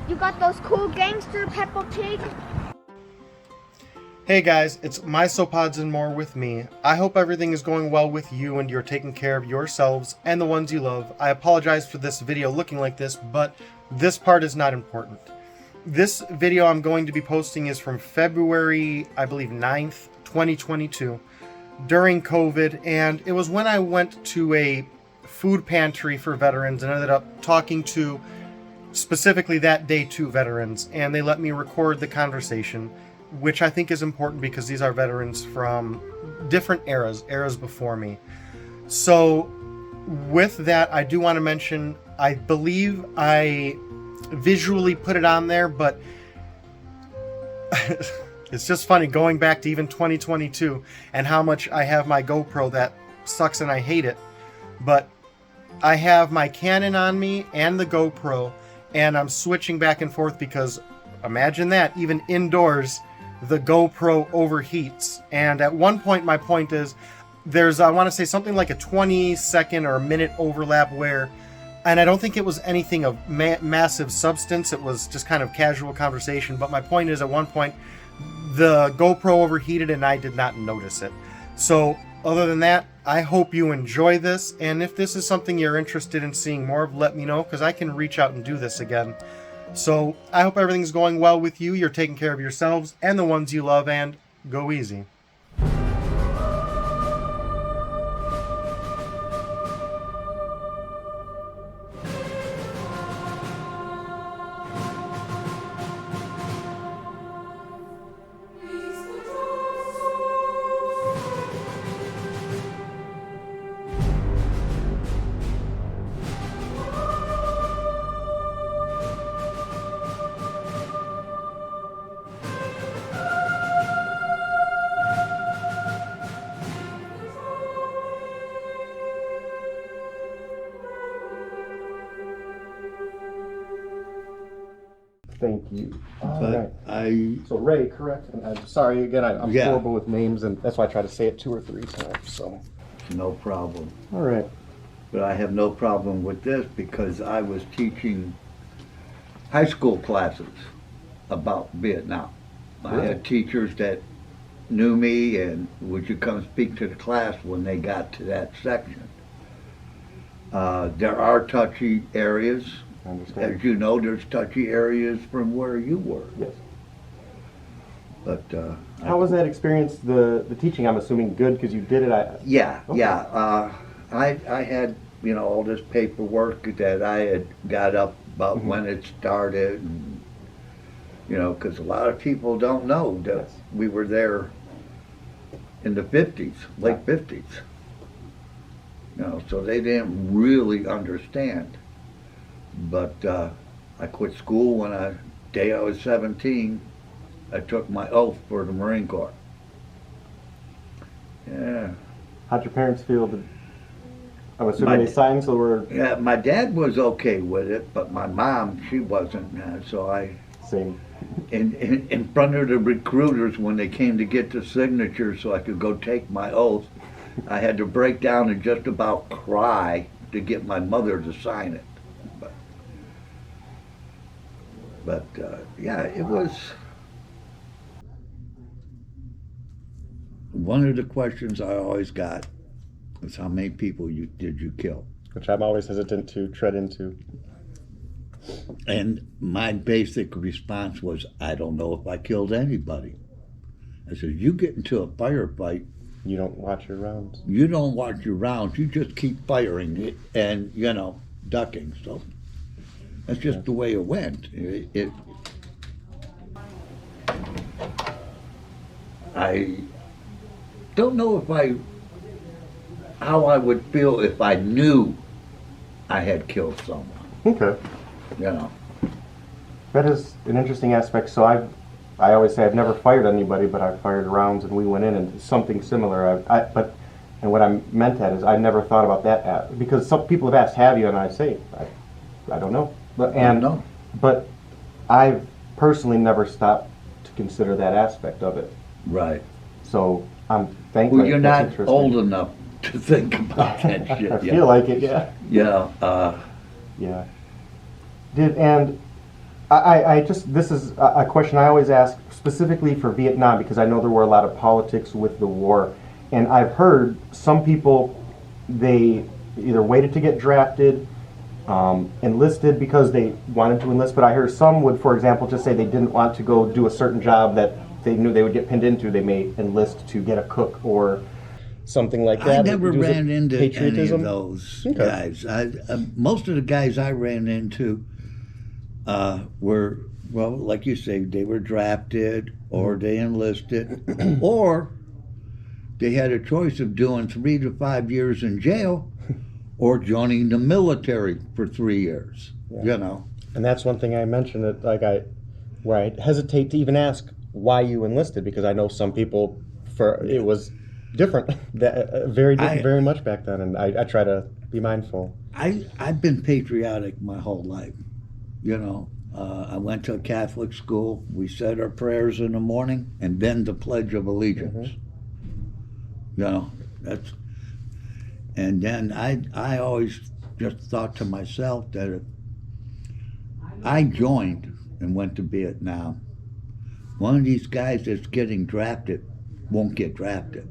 You got those cool gangster Peppa Pig? Hey guys, it's MySoPods and more with me. I hope everything is going well with you and you're taking care of yourselves and the ones you love. I apologize for this video looking like this, but this part is not important. This video I'm going to be posting is from February, I believe 9th, 2022, during COVID, and it was when I went to a food pantry for veterans and ended up talking to specifically that day 2 veterans, and they let me record the conversation, which I think is important because these are veterans from different eras before me. So with that, I do want to mention, I believe I visually put it on there, but it's just funny going back to even 2022 and how much I have my GoPro that sucks and I hate it. But I have my Canon on me and the GoPro, and I'm switching back and forth because imagine that, even indoors, the GoPro overheats. And at one point, my point is, there's, I want to say something like a 20-second or a minute overlap where, and I don't think it was anything of massive substance, it was just kind of casual conversation, but my point is at one point, the GoPro overheated and I did not notice it. So other than that, I hope you enjoy this, and if this is something you're interested in seeing more of, let me know, because I can reach out and do this again. So I hope everything's going well with you, you're taking care of yourselves and the ones you love, and go easy. Thank you. But I, So Ray, correct? And I'm sorry again, I'm Yeah. horrible with names, and that's why I try to say it 2 or 3 times. So, no problem. all right. But I have no problem with this because I was teaching high school classes about Vietnam. I Really? had teachers that knew me and would you come speak to the class when they got to that section. There are touchy areas. I understand. As you know, there's touchy areas from where you were. Yes. But How was that experience? The teaching, I'm assuming, good because you did it. yeah, Okay. yeah. I had, all this paperwork that I had got up about Mm-hmm. when it started, and, because a lot of people don't know that Yes. we were there in the 50s, late 50s. So they didn't really understand. But I quit school when day I was 17. I took my oath for the Marine Corps. Yeah. How'd your parents feel? I'm My assuming they d- signed, so we're Yeah, my dad was okay with it, but my mom, she wasn't. So same. in front of the recruiters, when they came to get the signature so I could go take my oath, I had to break down and just about cry to get my mother to sign it. But yeah, it was. One of the questions I always got was how many people did you kill? Which I'm always hesitant to tread into. And my basic response was, I don't know if I killed anybody. I said, you get into a firefight, You don't watch your rounds. you don't watch your rounds, you just keep firing it and, ducking. So that's just the way it went. I don't know how I would feel if I knew I had killed someone, Okay. That is an interesting aspect. So I always say I've never fired anybody, but I've fired rounds and we went in and something similar. And what I meant that is I never thought about that because some people have asked, have you? And I say, I don't know. But I've personally never stopped to consider that aspect of it. Right. So I'm thankful. Well, you're that's not interesting. old enough to think about that shit. I feel like it, yeah. Yeah. Yeah. And I just, this is a question I always ask specifically for Vietnam because I know there were a lot of politics with the war. And I've heard some people, they either waited to get drafted, enlisted because they wanted to enlist, but I heard some would, for example, just say they didn't want to go do a certain job that they knew they would get pinned into. They may enlist to get a cook or something like that. I never Was it ran into any patriotism? of those Okay. guys. Most of the guys I ran into were, well, like you say, they were drafted or they enlisted or they had a choice of doing 3 to 5 years in jail or joining the military for 3 years. You know. And that's one thing I mentioned that where I hesitate to even ask why you enlisted because I know some people it was different, very different, very much back then, and I try to be mindful. I've been patriotic my whole life. You know, I went to a Catholic school. We said our prayers in the morning and then the Pledge of Allegiance. You know, and then I always just thought to myself that if I joined and went to Vietnam, one of these guys that's getting drafted won't get drafted.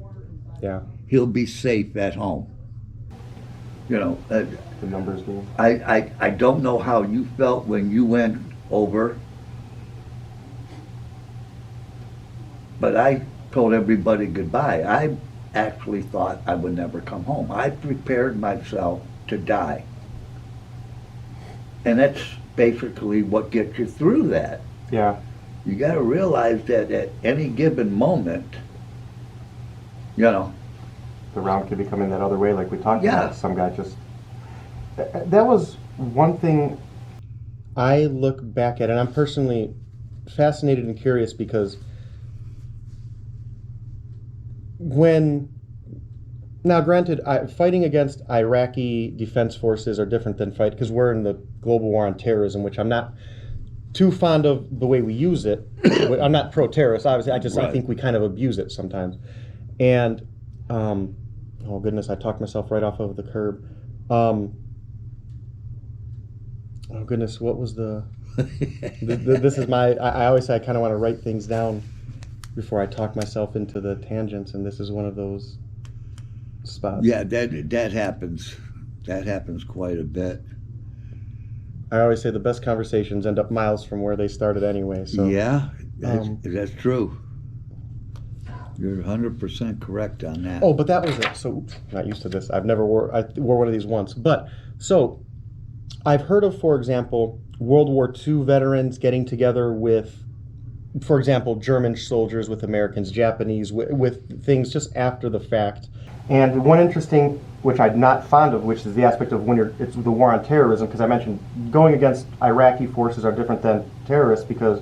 Yeah, He'll be safe at home. You know, the numbers game. I don't know how you felt when you went over, but I told everybody goodbye. I actually thought I would never come home. I prepared myself to die. And that's basically what gets you through that. Yeah, You got to realize that at any given moment, you know, the round could be coming that other way, like we talked Yeah. about. Some guy just. That was one thing I look back at, and I'm personally fascinated and curious because now granted, fighting against Iraqi defense forces are different than fight because we're in the global war on terrorism, which I'm not too fond of the way we use it. I'm not pro-terrorist, obviously. I Right. think we kind of abuse it sometimes. And oh goodness, I talked myself right off of the curb. Oh goodness, what was this is I always say I kind of want to write things down before I talk myself into the tangents, and this is one of those spots. yeah, that happens. That happens quite a bit. I always say the best conversations end up miles from where they started anyway. So Yeah, um, that's true. You're 100% correct on that. Oh, but that was it. So, oops, not used to this. I wore one of these once. But, so, I've heard of, for example, World War II veterans getting together with, for example, German soldiers with Americans, Japanese, with things just after the fact. And one interesting, which I'm not fond of, which is the aspect of when it's the war on terrorism, because I mentioned going against Iraqi forces are different than terrorists because,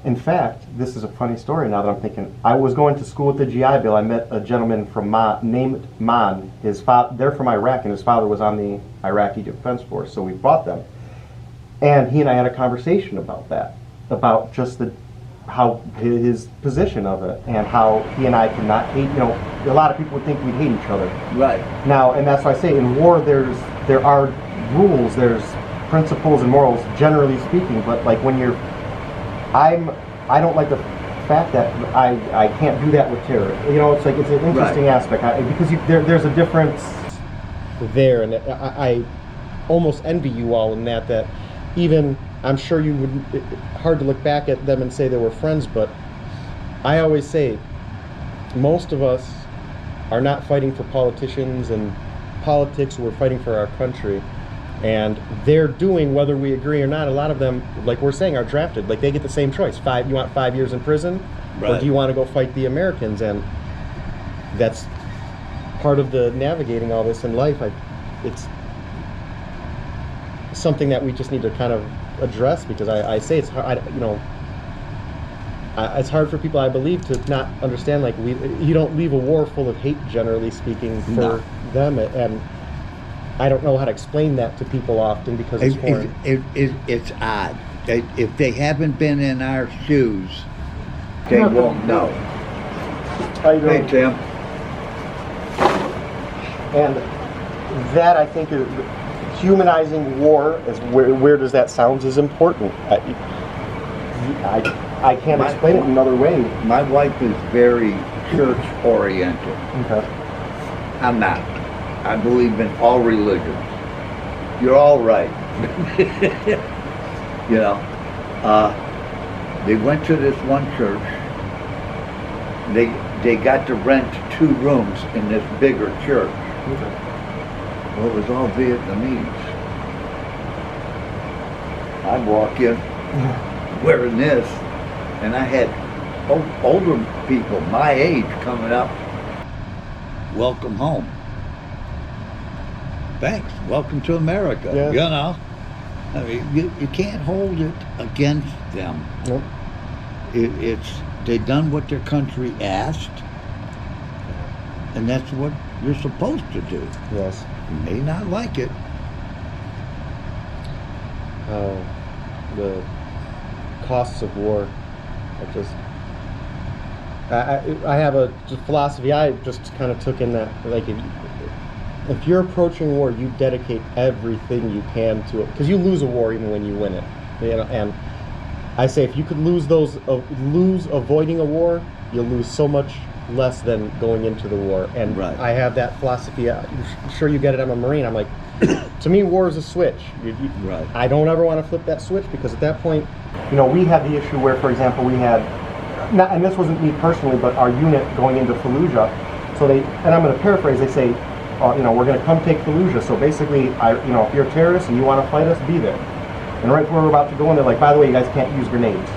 in fact, this is a funny story now that I'm thinking. I was going to school with the GI Bill. I met a gentleman from named Man. They're from Iraq, and his father was on the Iraqi Defense Force, so we fought them. And he and I had a conversation about that, about just how his position of it, and how he and I cannot hate. You know, a lot of people would think we'd hate each other. Right. Now, and that's why I say in war there are rules, there's principles and morals, generally speaking. But like when I don't like the fact that I can't do that with terror. You know, it's like it's an interesting aspect because there's a difference there, and I almost envy you all in that even I'm sure you would. Hard to look back at them and say they were friends, but I always say most of us are not fighting for politicians and politics. We're fighting for our country. And they're doing, whether we agree or not, a lot of them, like we're saying, are drafted. Like they get the same choice. You want 5 years in prison? Or Right. do you want to go fight the Americans? And that's part of the navigating all this in life. It's something that we just need to kind of address because I say it's hard, it's hard for people, I believe, to not understand, like you don't leave a war full of hate, generally speaking, for them. And I don't know how to explain that to people often because it's foreign. It's odd. If they haven't been in our shoes, they won't know. How you doing? Hey, Tim. And that, I think, humanizing war, as weird as that sounds, is important. I can't explain it another way. My wife is very church oriented. Okay. I'm not. I believe in all religions. You're all right. You know, they went to this one church. They got to rent 2 rooms in this bigger church. Okay. Well, it was all Vietnamese. I walk in wearing this, and I had older people my age coming up. Welcome home. Thanks. Welcome to America. Yeah. You know, I mean, you can't hold it against them. Nope. They done what their country asked, and that's what you're supposed to do. Yes. You may not like it. The costs of war. I have a philosophy. I just kind of took in that, like, if you're approaching war, you dedicate everything you can to it, because you lose a war even when you win it. You know, and I say if you could lose avoiding a war, you'll lose so much less than going into the war. And Right. I have that philosophy. Sure, you get it. I'm a Marine. I'm like, to me, war is a switch. Right. I don't ever want to flip that switch, because at that point, you know, we had the issue where, for example, we had, and this wasn't me personally, but our unit going into Fallujah. So and I'm going to paraphrase, they say, you know, we're going to come take Fallujah. So basically, you know, if you're a terrorist and you want to fight us, be there. And right before we're about to go in, they're like, by the way, you guys can't use grenades.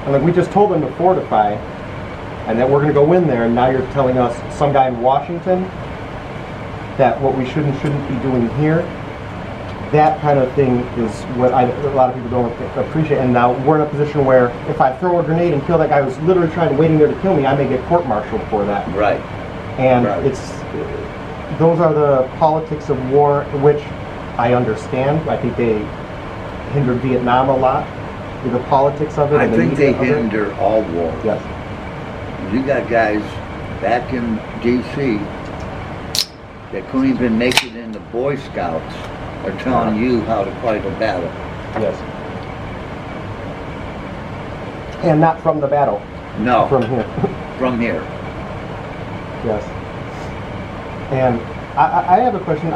And like, we just told them to fortify, and that we're going to go in there, and now you're telling us, some guy in Washington, that what we shouldn't be doing here. That kind of thing is what a lot of people don't appreciate. And now we're in a position where if I throw a grenade and kill that guy who's literally waiting there to kill me, I may get court-martialed for that. Right. And Right. those are the politics of war, which I understand. I think they hindered Vietnam a lot, with the politics of it. I and the think media they of it. hinder all war. Yes. You got guys back in D.C. that couldn't even make it in the Boy Scouts are telling you how to fight a battle. Yes. And not from the battle. No, From here. from here. Yes. And I have a question.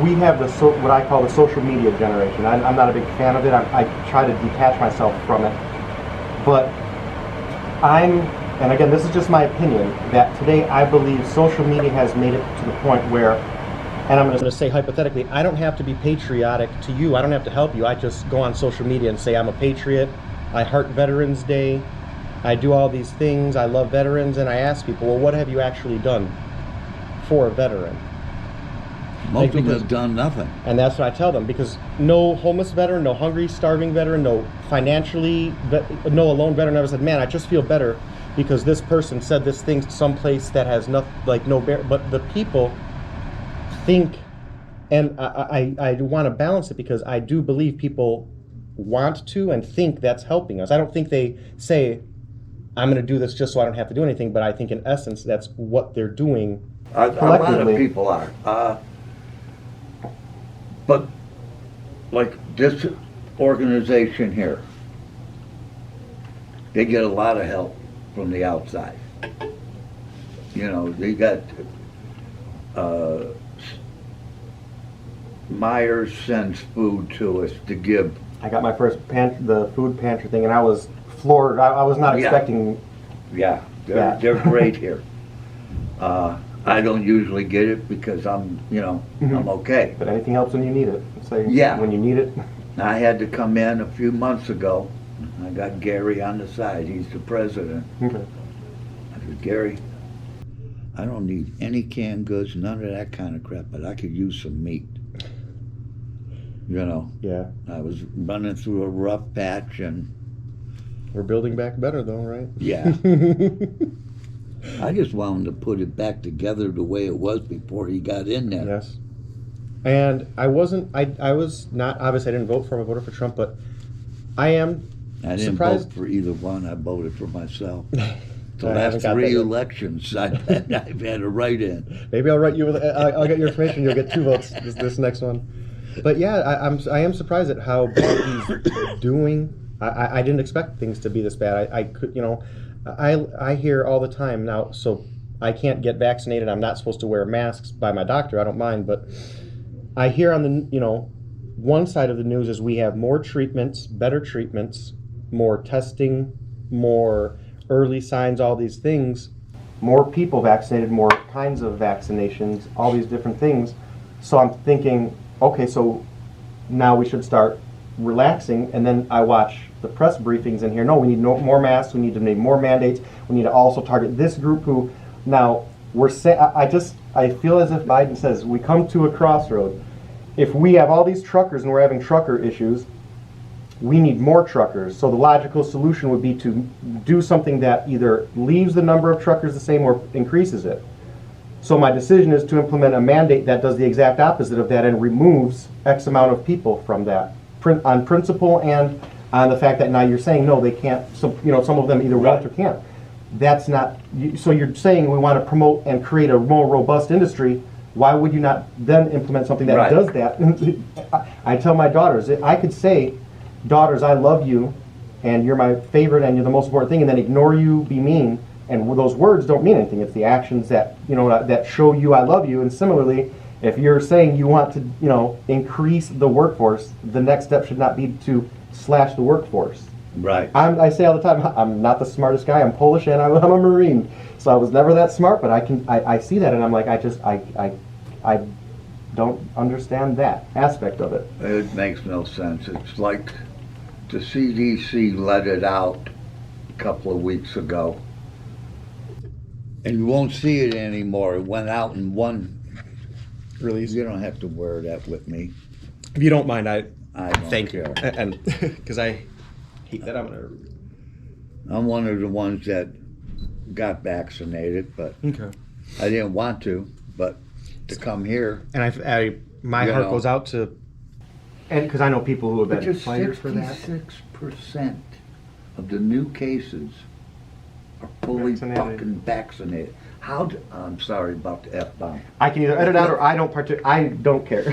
We have what I call the social media generation. I'm not a big fan of it. I try to detach myself from it. But and again, this is just my opinion, that today I believe social media has made it to the point where, and I'm going to say hypothetically, I don't have to be patriotic to you. I don't have to help you. I just go on social media and say I'm a patriot. I heart Veterans Day. I do all these things. I love veterans. And I ask people, well, what have you actually done for a veteran? Most of them have done nothing. And that's what I tell them, because no homeless veteran, no hungry, starving veteran, no financially, no alone veteran ever said, man, I just feel better because this person said this thing someplace that has nothing, like no bear. But the people think, and I want to balance it, because I do believe people want to and think that's helping us. I don't think they say, I'm going to do this just so I don't have to do anything, but I think in essence that's what they're doing. A lot of people are. But like this organization here, they get a lot of help from the outside. You know, they got Myers sends food to us to give. I got my first the food pantry thing, and I was floored. I was not expecting. Yeah, they're great here. I don't usually get it because I'm okay. But anything helps when you need it. Say Yeah. when you need it. I had to come in a few months ago. I got Gary on the side. He's the president. Okay. I said, Gary, I don't need any canned goods, none of that kind of crap, but I could use some meat. You know, Yeah. I was running through a rough patch, and We're building back better though, right? yeah. I just wanted to put it back together the way it was before he got in there. Yes. And I was not, obviously I didn't vote for him, I voted for Trump, but I am I didn't surprised. vote for either one. I voted for myself. The I haven't last got that 3 yet. elections, I've had a write-in. Maybe I'll write you. I'll get your information. You'll get 2 votes this next one. But yeah, I am surprised at how bad he's doing. I didn't expect things to be this bad. I could, I hear all the time now. So I can't get vaccinated. I'm not supposed to wear masks by my doctor. I don't mind, but I hear on the one side of the news is we have more treatments, better treatments, more testing, more early signs, all these things, more people vaccinated, more kinds of vaccinations, all these different things. So I'm thinking, okay, so now we should start relaxing. And then I watch the press briefings in here. No, we need more masks. We need to make more mandates. We need to also target this group who now we're saying. I feel as if Biden says we come to a crossroad. If we have all these truckers and we're having trucker issues, we need more truckers. So the logical solution would be to do something that either leaves the number of truckers the same or increases it. So my decision is to implement a mandate that does the exact opposite of that and removes X amount of people from that, on principle and on the fact that now you're saying, no, they can't, so, some of them either won't or can't. That's not, so you're saying we want to promote and create a more robust industry. Why would you not then implement something that does that? I tell my daughters, I could say, daughters, I love you, and you're my favorite, and you're the most important thing, and then ignore you, be mean, and those words don't mean anything. It's the actions that that show you I love you. And similarly, if you're saying you want to increase the workforce, the next step should not be to slash the workforce. Right. I say all the time, I'm not the smartest guy. I'm Polish and I'm a Marine, so I was never that smart. But I see that, and I'm like, I don't understand that aspect of it. It makes no sense. It's like the CDC let it out a couple of weeks ago. And you won't see it anymore. It went out in one Release. You don't have to wear that with me. If you don't mind, I don't thank you, care. and because I hate that I'm one of the ones that got vaccinated, but Okay. I didn't want to. But to come here, And my You heart know. goes out to, and because I know people who have but been just fighters for that. 66% of the new cases are fully Vaccinated. fucking vaccinated. I'm sorry about the F-bomb. I can either edit out or I don't care.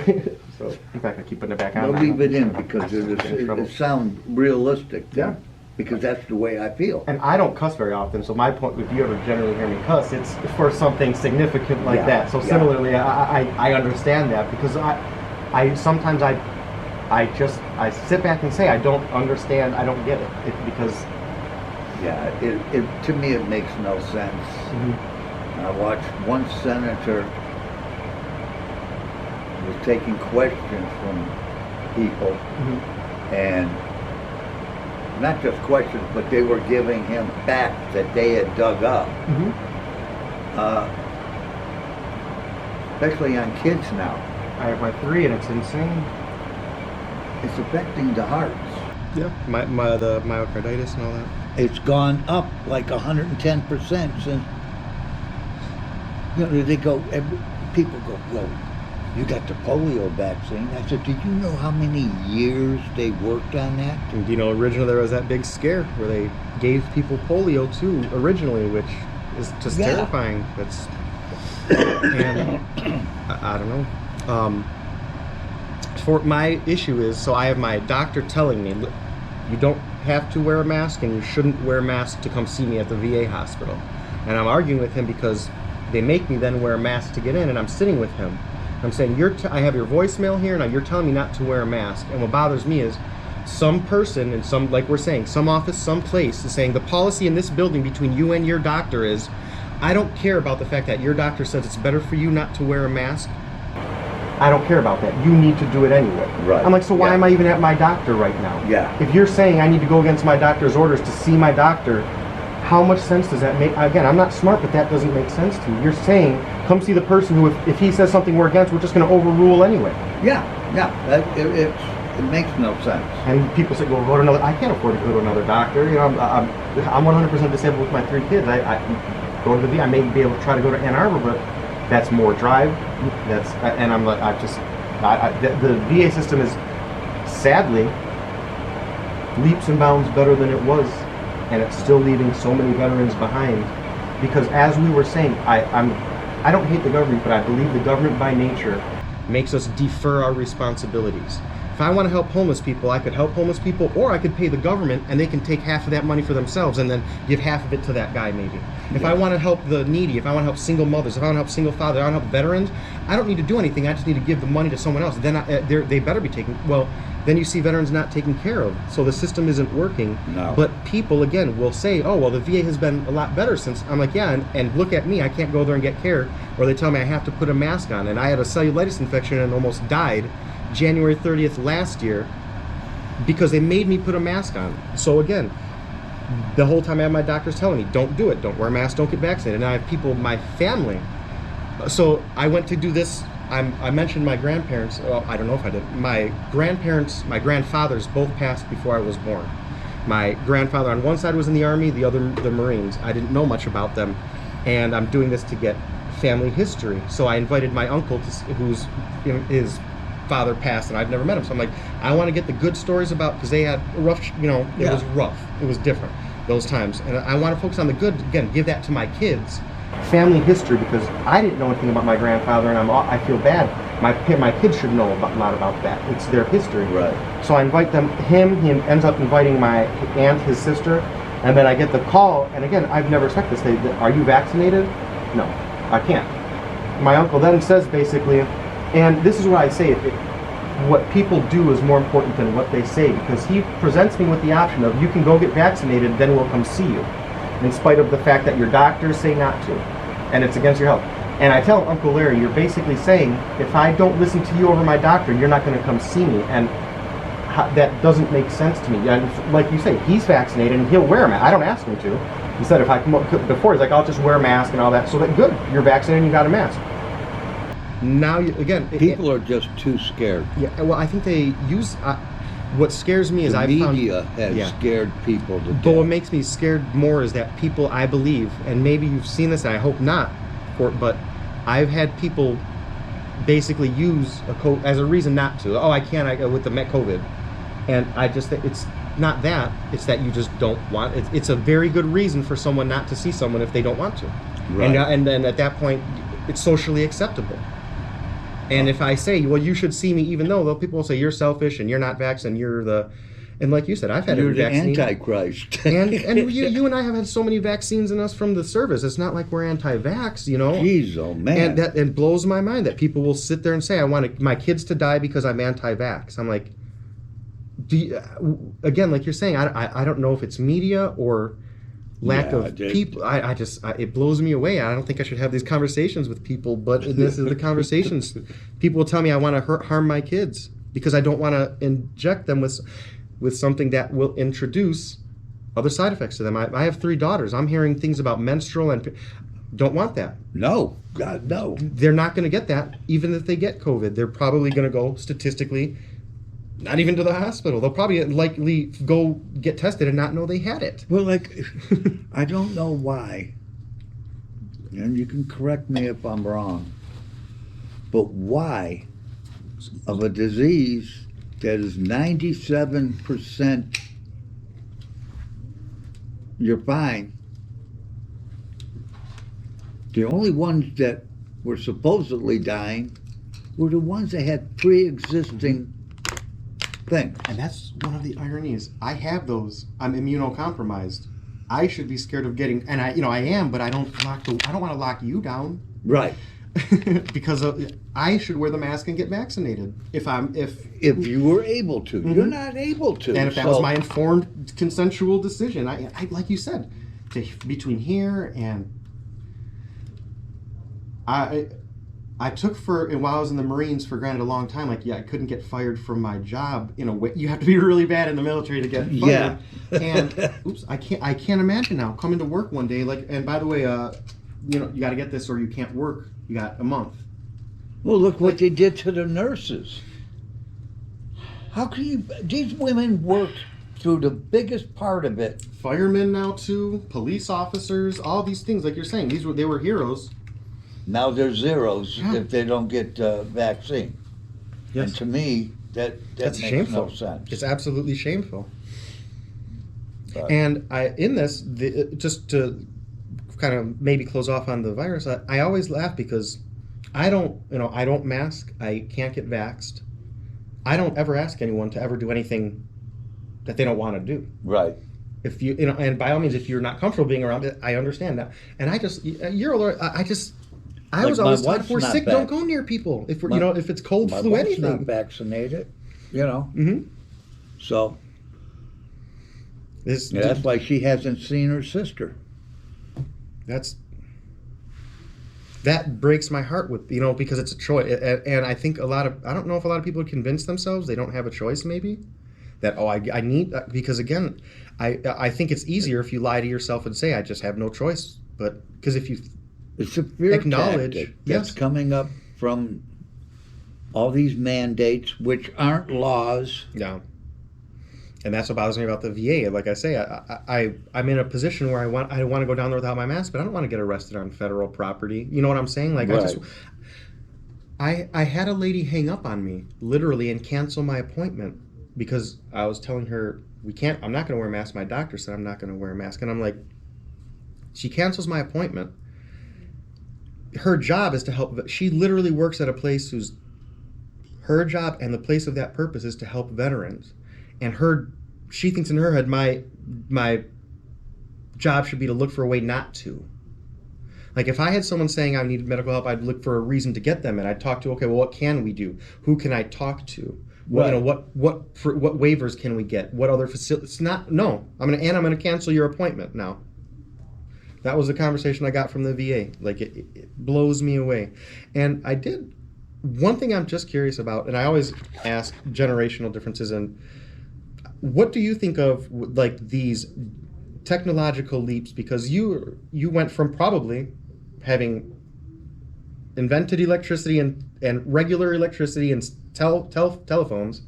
So in fact, I keep putting it back on. I'll leave it in because Get in trouble. it sounds realistic. Yeah. Because that's the way I feel. And I don't cuss very often, so my point, if you ever generally hear me cuss, it's for something significant like Yeah, that. So yeah. similarly, I understand that because I sometimes I sit back and say I don't understand, I don't get it, because Yeah, it to me it makes no sense. I watched one senator was taking questions from people, and not just questions, but they were giving him facts that they had dug up, especially on kids now. I have my 3 and it's insane. It's affecting the hearts. Yeah, the myocarditis and all that. It's gone up like 110% since, they go, people go, well, you got the polio vaccine. I said, did you know how many years they worked on that? And originally there was that big scare where they gave people polio too, originally, which is just Yeah. terrifying. And I don't know. For my issue is, so I have my doctor telling me, you don't have to wear a mask and you shouldn't wear a mask to come see me at the VA hospital. And I'm arguing with him because they make me then wear a mask to get in, and I'm sitting with him. I'm saying, I have your voicemail here, and you're telling me not to wear a mask. And what bothers me is some person in some, like we're saying, some office, some place is saying the policy in this building between you and your doctor is, I don't care about the fact that your doctor says it's better for you not to wear a mask. I don't care about that. You need to do it anyway. Right. I'm like, so why Yeah. am I even at my doctor right now? Yeah. If you're saying I need to go against my doctor's orders to see my doctor, how much sense does that make? Again, I'm not smart, but that doesn't make sense to me. You're saying, come see the person who, if he says something we're against, we're just going to overrule anyway. Yeah. It makes no sense. And people say, well, go to another. I can't afford to go to another doctor. I'm 100% disabled with my 3 kids. I go to the VA. I may be able to try to go to Ann Arbor, but that's more drive. And I'm like, the VA system is sadly leaps and bounds better than it was and it's still leaving so many veterans behind. Because as we were saying, I don't hate the government, but I believe the government by nature makes us defer our responsibilities. If I want to help homeless people, I could help homeless people, or I could pay the government and they can take half of that money for themselves and then give half of it to that guy maybe. If I want to help the needy, if I want to help single mothers, if I want to help single fathers, if I want to help veterans, I don't need to do anything. I just need to give the money to someone else. Then they better be taken. Well, then you see veterans not taken care of. So the system isn't working. No. But people, again, will say, oh, well, the VA has been a lot better since. I'm like, yeah, and look at me. I can't go there and get care. Or they tell me I have to put a mask on. And I had a cellulitis infection and almost died January 30th last year because they made me put a mask on. So again, the whole time I have my doctors telling me, don't do it, don't wear a mask, don't get vaccinated. And I have people, my family. So I went to do this. I mentioned my grandparents. Well, I don't know if I did. My grandparents, my grandfathers both passed before I was born. My grandfather on one side was in the Army, the other the Marines. I didn't know much about them. And I'm doing this to get family history. So I invited my uncle, who's, you know, his father passed and I've never met him. So I'm like, I want to get the good stories about, because they had a rough, you know, it was rough. It was different those times. And I want to focus on the good, again, give that to my kids. Family history, because I didn't know anything about my grandfather and I feel bad. My kids should know a lot about that. It's their history. Right. So I invite he ends up inviting my aunt, his sister, and then I get the call, and again, I've never expected this. Are you vaccinated? No, I can't. My uncle then says basically, and this is what I say, what people do is more important than what they say, because he presents me with the option of, you can go get vaccinated, then we'll come see you, in spite of the fact that your doctors say not to, and it's against your health. And I tell Uncle Larry, you're basically saying, if I don't listen to you over my doctor, you're not going to come see me, and that doesn't make sense to me. And like you say, he's vaccinated and he'll wear a mask. I don't ask him to. Instead, if I come up before, he's like, I'll just wear a mask and all that. So that good, you're vaccinated and you got a mask. Now, again, People are just too scared. Yeah, well, I think they use. What scares me is The I media found, has scared people to But death. what makes me scared more is that people, I believe, and maybe you've seen this, and I hope not, but I've had people basically use as a reason not to. Oh, I can't with the COVID, and I just think it's not that. It's that you just don't want. It's a very good reason for someone not to see someone if they don't want to, Right. and then at that point, it's socially acceptable. And if I say, well, you should see me, even though people will say you're selfish and you're not vaccinated, and like you said, I've had You're every the vaccine. Antichrist. and you and I have had so many vaccines in us from the service. It's not like we're anti-vax, you know. Jeez, oh man. And that it blows my mind that people will sit there and say, I want my kids to die because I'm anti-vax. I'm like, again, like you're saying, I don't know if it's media or lack of people. It blows me away. I don't think I should have these conversations with people, but this is the conversations. People will tell me I want to harm my kids because I don't want to inject them with something that will introduce other side effects to them. I have 3 daughters. I'm hearing things about menstrual and don't want that. No, God, no. They're not going to get that, even if they get COVID. They're probably going to go statistically not even to the hospital. They'll probably likely go get tested and not know they had it. Well, like, I don't know why, and you can correct me if I'm wrong, but why of a disease that is 97% you're fine, the only ones that were supposedly dying were the ones that had pre-existing things. And that's one of the ironies. I have those. I'm immunocompromised. I should be scared of getting, and I am, but I don't want to lock you down. Right. Because I should wear the mask and get vaccinated if you were able to. You're not able to. And if that was my informed, consensual decision, I like you said, between here and I took while I was in the Marines for granted a long time. Like, I couldn't get fired from my job in a way. You have to be really bad in the military to get fired. Yeah. And I can't imagine now coming to work one day. Like, and by the way, you got to get this or you can't work. You got a month. Well, look what they did to the nurses. How can you? These women worked through the biggest part of it. Firemen now too, police officers, all these things. Like you're saying, they were heroes. Now they're zeros if they don't get vaccine. Yes. And to me, that That's makes shameful. no sense. It's absolutely shameful. And in this, just to kind of maybe close off on the virus, I always laugh because I don't mask. I can't get vaxxed. I don't ever ask anyone to ever do anything that they don't want to do. Right. If and by all means, if you're not comfortable being around it, I understand that. And you're alert. I Like was my always taught wife's if we're not sick, don't vaxxed. go near people. If we're, My- if it's cold, My flu, wife's anything. not vaccinated, Mm-hmm. So This, that's why she hasn't seen her sister. That breaks my heart with because it's a choice, and I think I don't know if a lot of people convince themselves they don't have a choice, maybe that I need, because again, I think it's easier if you lie to yourself and say I just have no choice, but because if you It's a fear Acknowledge, tactic that's yes. coming up from all these mandates, which aren't laws. yeah. And that's what bothers me about the VA. Like I say, I'm in a position where I want to go down there without my mask, but I don't want to get arrested on federal property. You know what I'm saying? Like Right. I had a lady hang up on me literally and cancel my appointment because I was telling her I'm not going to wear a mask. My doctor said I'm not going to wear a mask, and I'm like, she cancels my appointment. Her job is to help. She literally works at a place her job and the place of that purpose is to help veterans. And she thinks in her head my job should be to look for a way not to. Like if I had someone saying I need medical help, I'd look for a reason to get them, and I'd talk to, okay, well, what can we do? Who can I talk to? Well, Right. what waivers can we get? What other facilities? I'm gonna cancel your appointment now. That was the conversation I got from the VA. Like it blows me away. And one thing I'm just curious about, and I always ask generational differences, and what do you think of like these technological leaps? Because you went from probably having invented electricity and regular electricity and telephones.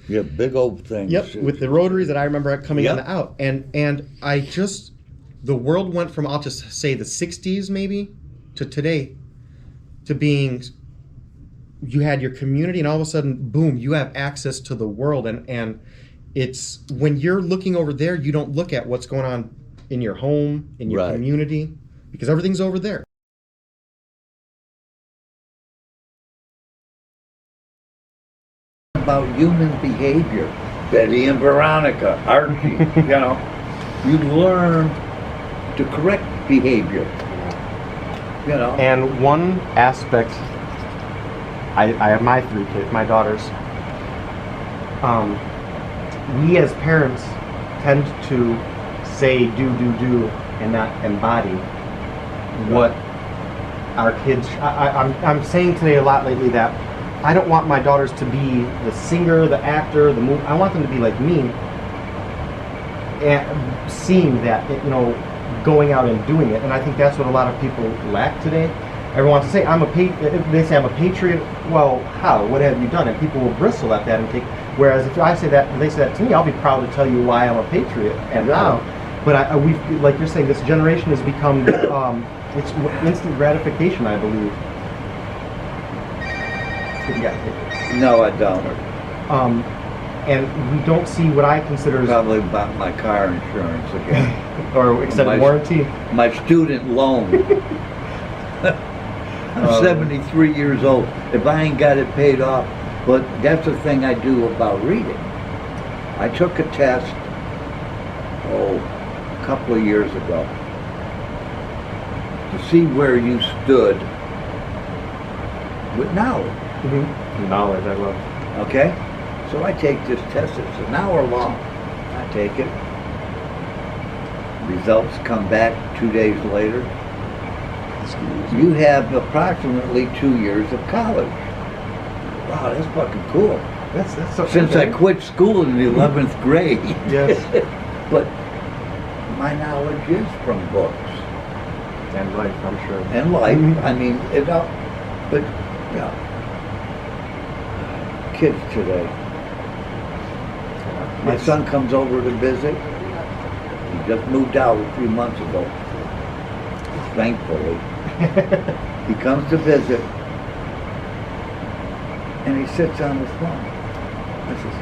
Yeah, big old things. Yep, with the rotaries that I remember coming on Yep. the out. And the world went from, I'll just say the 60s maybe, to today, to being, you had your community and all of a sudden, boom, you have access to the world. And it's, when you're looking over there, you don't look at what's going on in your home, in your Right. community, because everything's over there. About human behavior. Betty and Veronica, Archie, you learn to correct behavior. And one aspect, I have my 3 kids, my daughters. We as parents tend to say do, and not embody what our kids. I'm saying today a lot lately that I don't want my daughters to be the singer, the actor, the movie. I want them to be like me, and seeing that, going out and doing it. And I think that's what a lot of people lack today. Everyone wants to say, they say I'm a patriot. Well, how? What have you done? And people will bristle at that and take, whereas if I say that, and they say that to me, I'll be proud to tell you why I'm a patriot and how. But we, like you're saying, this generation has become, it's instant gratification, I believe. You got it. No, I don't. And we don't see what I consider as, Probably about my car insurance again. or extended My- warranty. My student loan. I'm 73 years old. If I ain't got it paid off, but that's the thing I do about reading. I took a test, a couple of years ago, to see where you stood with knowledge. Knowledge, I love. Okay? So I take this test, it's an hour long. I take it. Results come back 2 days later. You have approximately 2 years of college. Wow, that's fucking cool. That's so Since I quit school in the 11th grade. Yes. But my knowledge is from books And life, I'm sure. and life. Mhm. I mean, but kids today. My son comes over to visit. He just moved out a few months ago. Thankfully. He comes to visit and he sits on his phone. I says,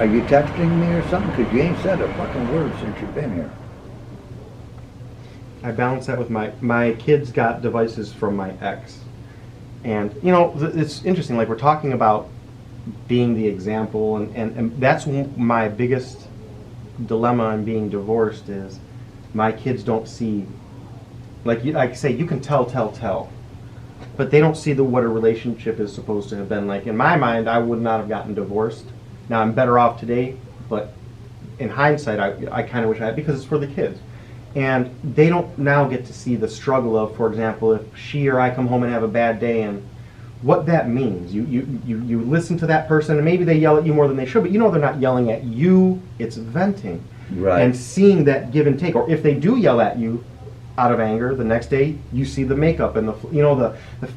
Are you texting me or something? Because you ain't said a fucking word since you've been here. I balance that with my kids got devices from my ex. And, it's interesting, like we're talking about being the example, and that's my biggest dilemma in being divorced is my kids don't see, like I say, you can tell, but they don't see what a relationship is supposed to have been like. In my mind, I would not have gotten divorced. Now I'm better off today, but in hindsight, I kind of wish I had, because it's for the kids. And they don't now get to see the struggle of, for example, if she or I come home and have a bad day, and what that means. You listen to that person, and maybe they yell at you more than they should, but they're not yelling at you, it's venting. Right. And seeing that give and take, or if they do yell at you out of anger, the next day you see the makeup and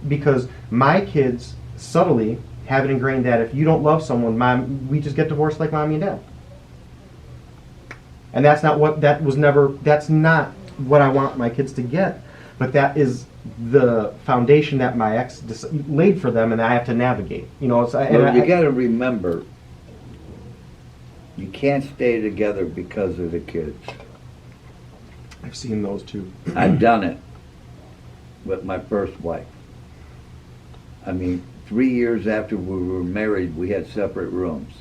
because my kids subtly have it ingrained that if you don't love someone, we just get divorced like mommy and dad. And that's not what I want my kids to get, but that is the foundation that my ex laid for them, and I have to navigate. You got to remember, you can't stay together because of the kids. I've seen those too. I've done it with my first wife. I mean, 3 years after we were married, we had separate rooms.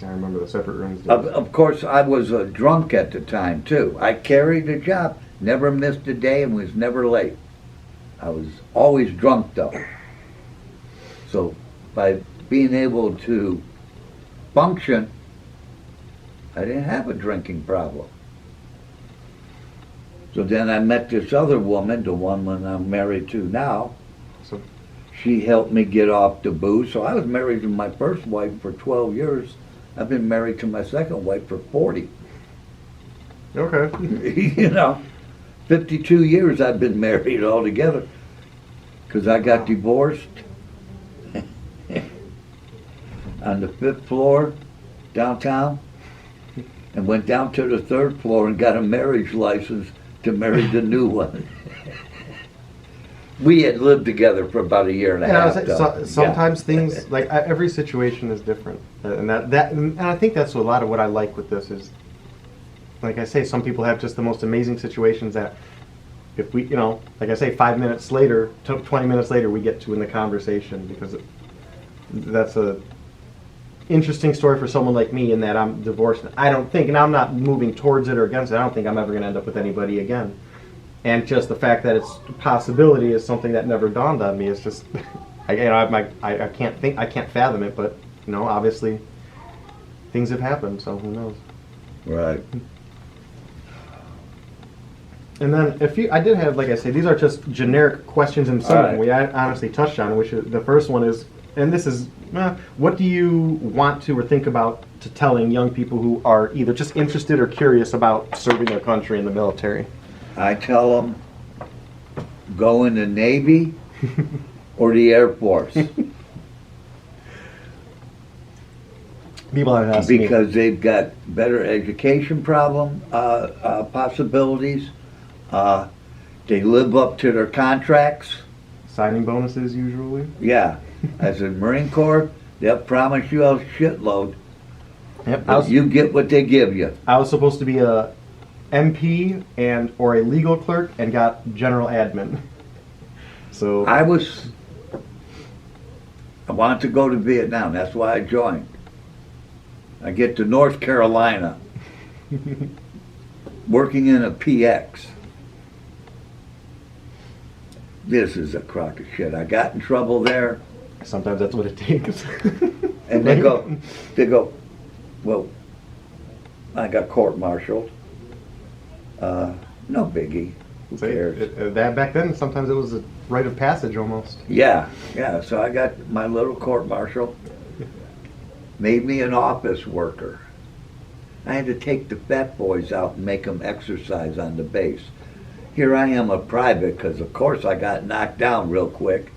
I remember the separate rooms. Of course, I was drunk at the time, too. I carried the job, never missed a day, and was never late. I was always drunk, though. So, by being able to function, I didn't have a drinking problem. So then I met this other woman, the one I'm married to now. So, she helped me get off the booze. So I was married to my first wife for 12 years. I've been married to my second wife for 40. Okay. 52 years I've been married altogether. Because I got divorced on the 5th floor downtown and went down to the 3rd floor and got a marriage license to marry the new one. We had lived together for about a year and a half. Sometimes things, like every situation is different, and I think that's a lot of what I like with this is, like I say, some people have just the most amazing situations that, if we, like I say, 5 minutes later, 20 minutes later, we get to in the conversation, because that's a interesting story for someone like me in that I'm divorced. I don't think, and I'm not moving towards it or against it, I don't think I'm ever going to end up with anybody again. And just the fact that it's a possibility is something that never dawned on me. It's just, I can't fathom it, but, obviously things have happened, so who knows. Right. And then I did have, like I say, these are just generic questions in some of them we honestly touched on, which is, the first one is, and this is, what do you want to or think about to telling young people who are either just interested or curious about serving their country in the military? I tell them, go in the Navy or the Air Force. People have asked because they've got better education possibilities. They live up to their contracts. Signing bonuses usually. Yeah. As a Marine Corps, they'll promise you a shitload. Yep. You get what they give you. I was supposed to be a MP or a legal clerk and got general admin. So I wanted to go to Vietnam. That's why I joined. I get to North Carolina, working in a PX. This is a crock of shit. I got in trouble there. Sometimes that's what it takes. And they go, well, I got court-martialed. No biggie. Who cares? That back then, sometimes it was a rite of passage almost. Yeah. So I got my little court-martial. Made me an office worker. I had to take the fat boys out and make them exercise on the base. Here I am, a private, because of course I got knocked down real quick,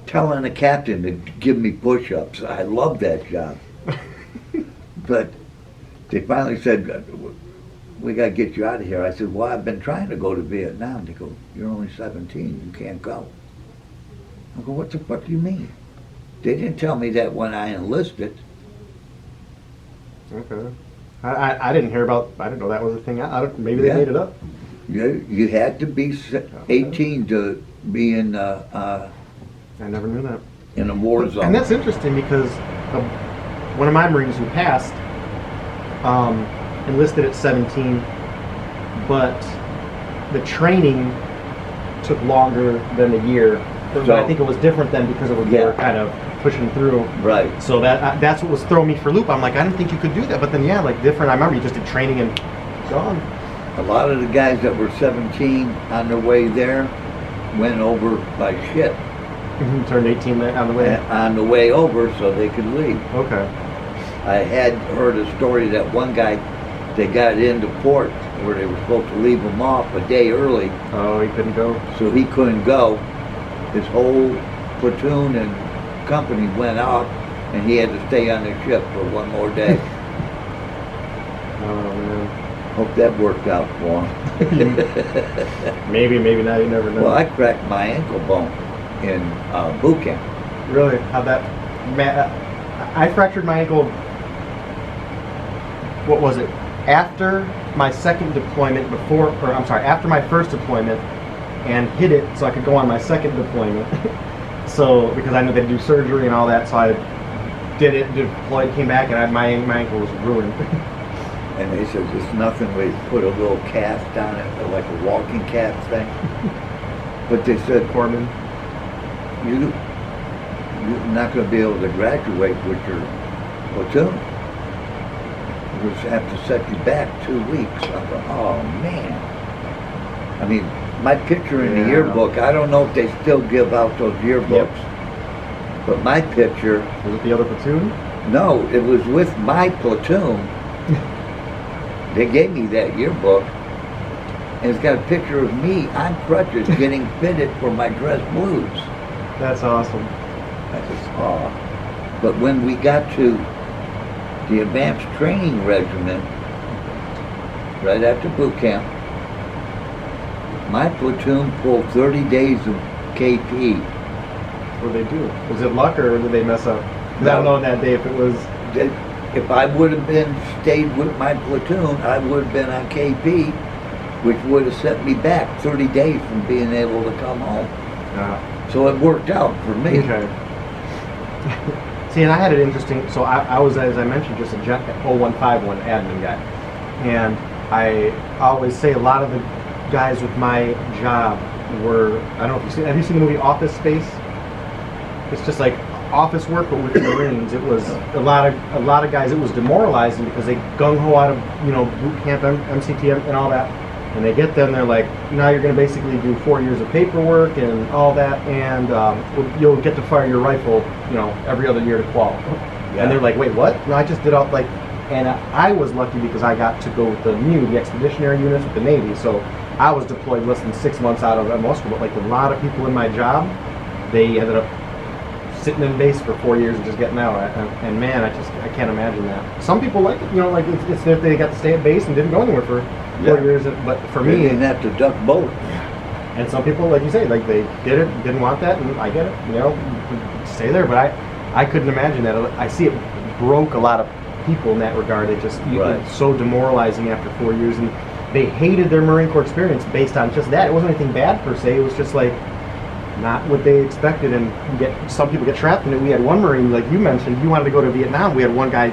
telling the captain to give me push-ups. I loved that job. But they finally said, we got to get you out of here. I said, well, I've been trying to go to Vietnam. They go, you're only 17, you can't go. I go, what the fuck do you mean? They didn't tell me that when I enlisted. Okay. I didn't hear about. I didn't know that was a thing. I don't, maybe they Yeah. made it up. You had to be 18 to be in I never knew that. a war zone. And that's interesting because one of my Marines who passed enlisted at 17, but the training took longer than a year. But So- I think it was different then because of what they were Yeah. kind of pushing through. Right. So that's what was throwing me for a loop. I'm like, I didn't think you could do that. But then, yeah, like different. I remember you just did training and gone. A lot of the guys that were 17 on their way there went over by ship Turned 18 on the way. on the way over so they could leave. Okay. I had heard a story that one guy, they got into port where they were supposed to leave him off a day early, Oh, he couldn't go. so he couldn't go. His whole platoon and company went out, and he had to stay on the ship for one more day. Oh man. Hope that worked out for him. Maybe, maybe not. You never know. Well, I cracked my ankle bone in boot camp. Really? How'd that? Man, I fractured my ankle. What was it? After my second deployment, after my first deployment, and hit it so I could go on my second deployment. So because I knew they'd do surgery and all that, so I did it, deployed, came back, and my ankle was ruined. And they said, there's nothing, we put a little cast on it, like a walking cast thing. But they said, Corman. you're not going to be able to graduate with your platoon. We'll just have to set you back 2 weeks. I thought, oh man. I mean, my picture in the Yeah. yearbook, I don't know if they still give out those yearbooks, but my picture, Was it the other platoon? no, it was with my platoon. They gave me that yearbook, and it's got a picture of me on crutches getting fitted for my dress blues. That's awesome. I just, oh. But when we got to the advanced training regiment, right after boot camp, my platoon pulled 30 days of KP. What did they do? Was it luck or did they mess up? 'Cause I don't know that day if it was. If I would have stayed with my platoon, I would have been on KP, which would have set me back 30 days from being able to come home. So it worked out for me. Okay. See, and I had it interesting. So I was, as I mentioned, just a 0151 admin guy. And I always say a lot of the guys with my job were, I don't know if have you seen the movie Office Space? It's just like office work, but with the Marines. It was a lot of guys. It was demoralizing because they gung ho out of boot camp, MCTM, and all that. And they get there and they're like, now you're going to basically do 4 years of paperwork and all that, and you'll get to fire your rifle, every other year to qual. Yeah. And they're like, wait, what? No, I just did all and I was lucky because I got to go with the MU, the Expeditionary Units with the Navy. So I was deployed less than 6 months out of Moscow. But like a lot of people in my job, they ended up sitting in base for 4 years and just getting out. And man, I can't imagine that. Some people like it, like it's if they got to stay at base and didn't go anywhere for 4 years. But for They me, didn't have to duck bullets. and some people, like you say, like they did it, didn't want that, and I get it, stay there. But I couldn't imagine that. I see it broke a lot of people in that regard. It just Right. it's so demoralizing after 4 years, and they hated their Marine Corps experience based on just that. It wasn't anything bad per se. It was just like not what they expected, and some people get trapped in it. We had one Marine, like you mentioned, he wanted to go to Vietnam. We had one guy,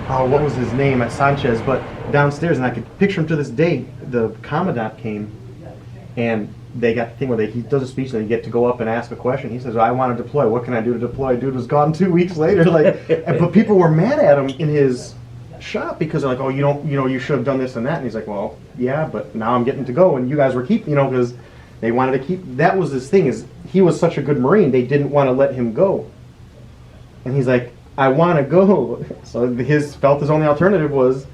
what was his name at Sanchez, but downstairs, and I could picture him to this day. The commandant came, and they got the thing where he does a speech, and they get to go up and ask a question. He says, "I want to deploy. What can I do to deploy?" Dude was gone 2 weeks later. But people were mad at him in his shop because they're like, "Oh, you should have done this and that." And he's like, "Well, yeah, but now I'm getting to go, and you guys were keeping, because they wanted to keep." That was his thing. Is he was such a good Marine, they didn't want to let him go. And he's like, "I want to go." So his only alternative was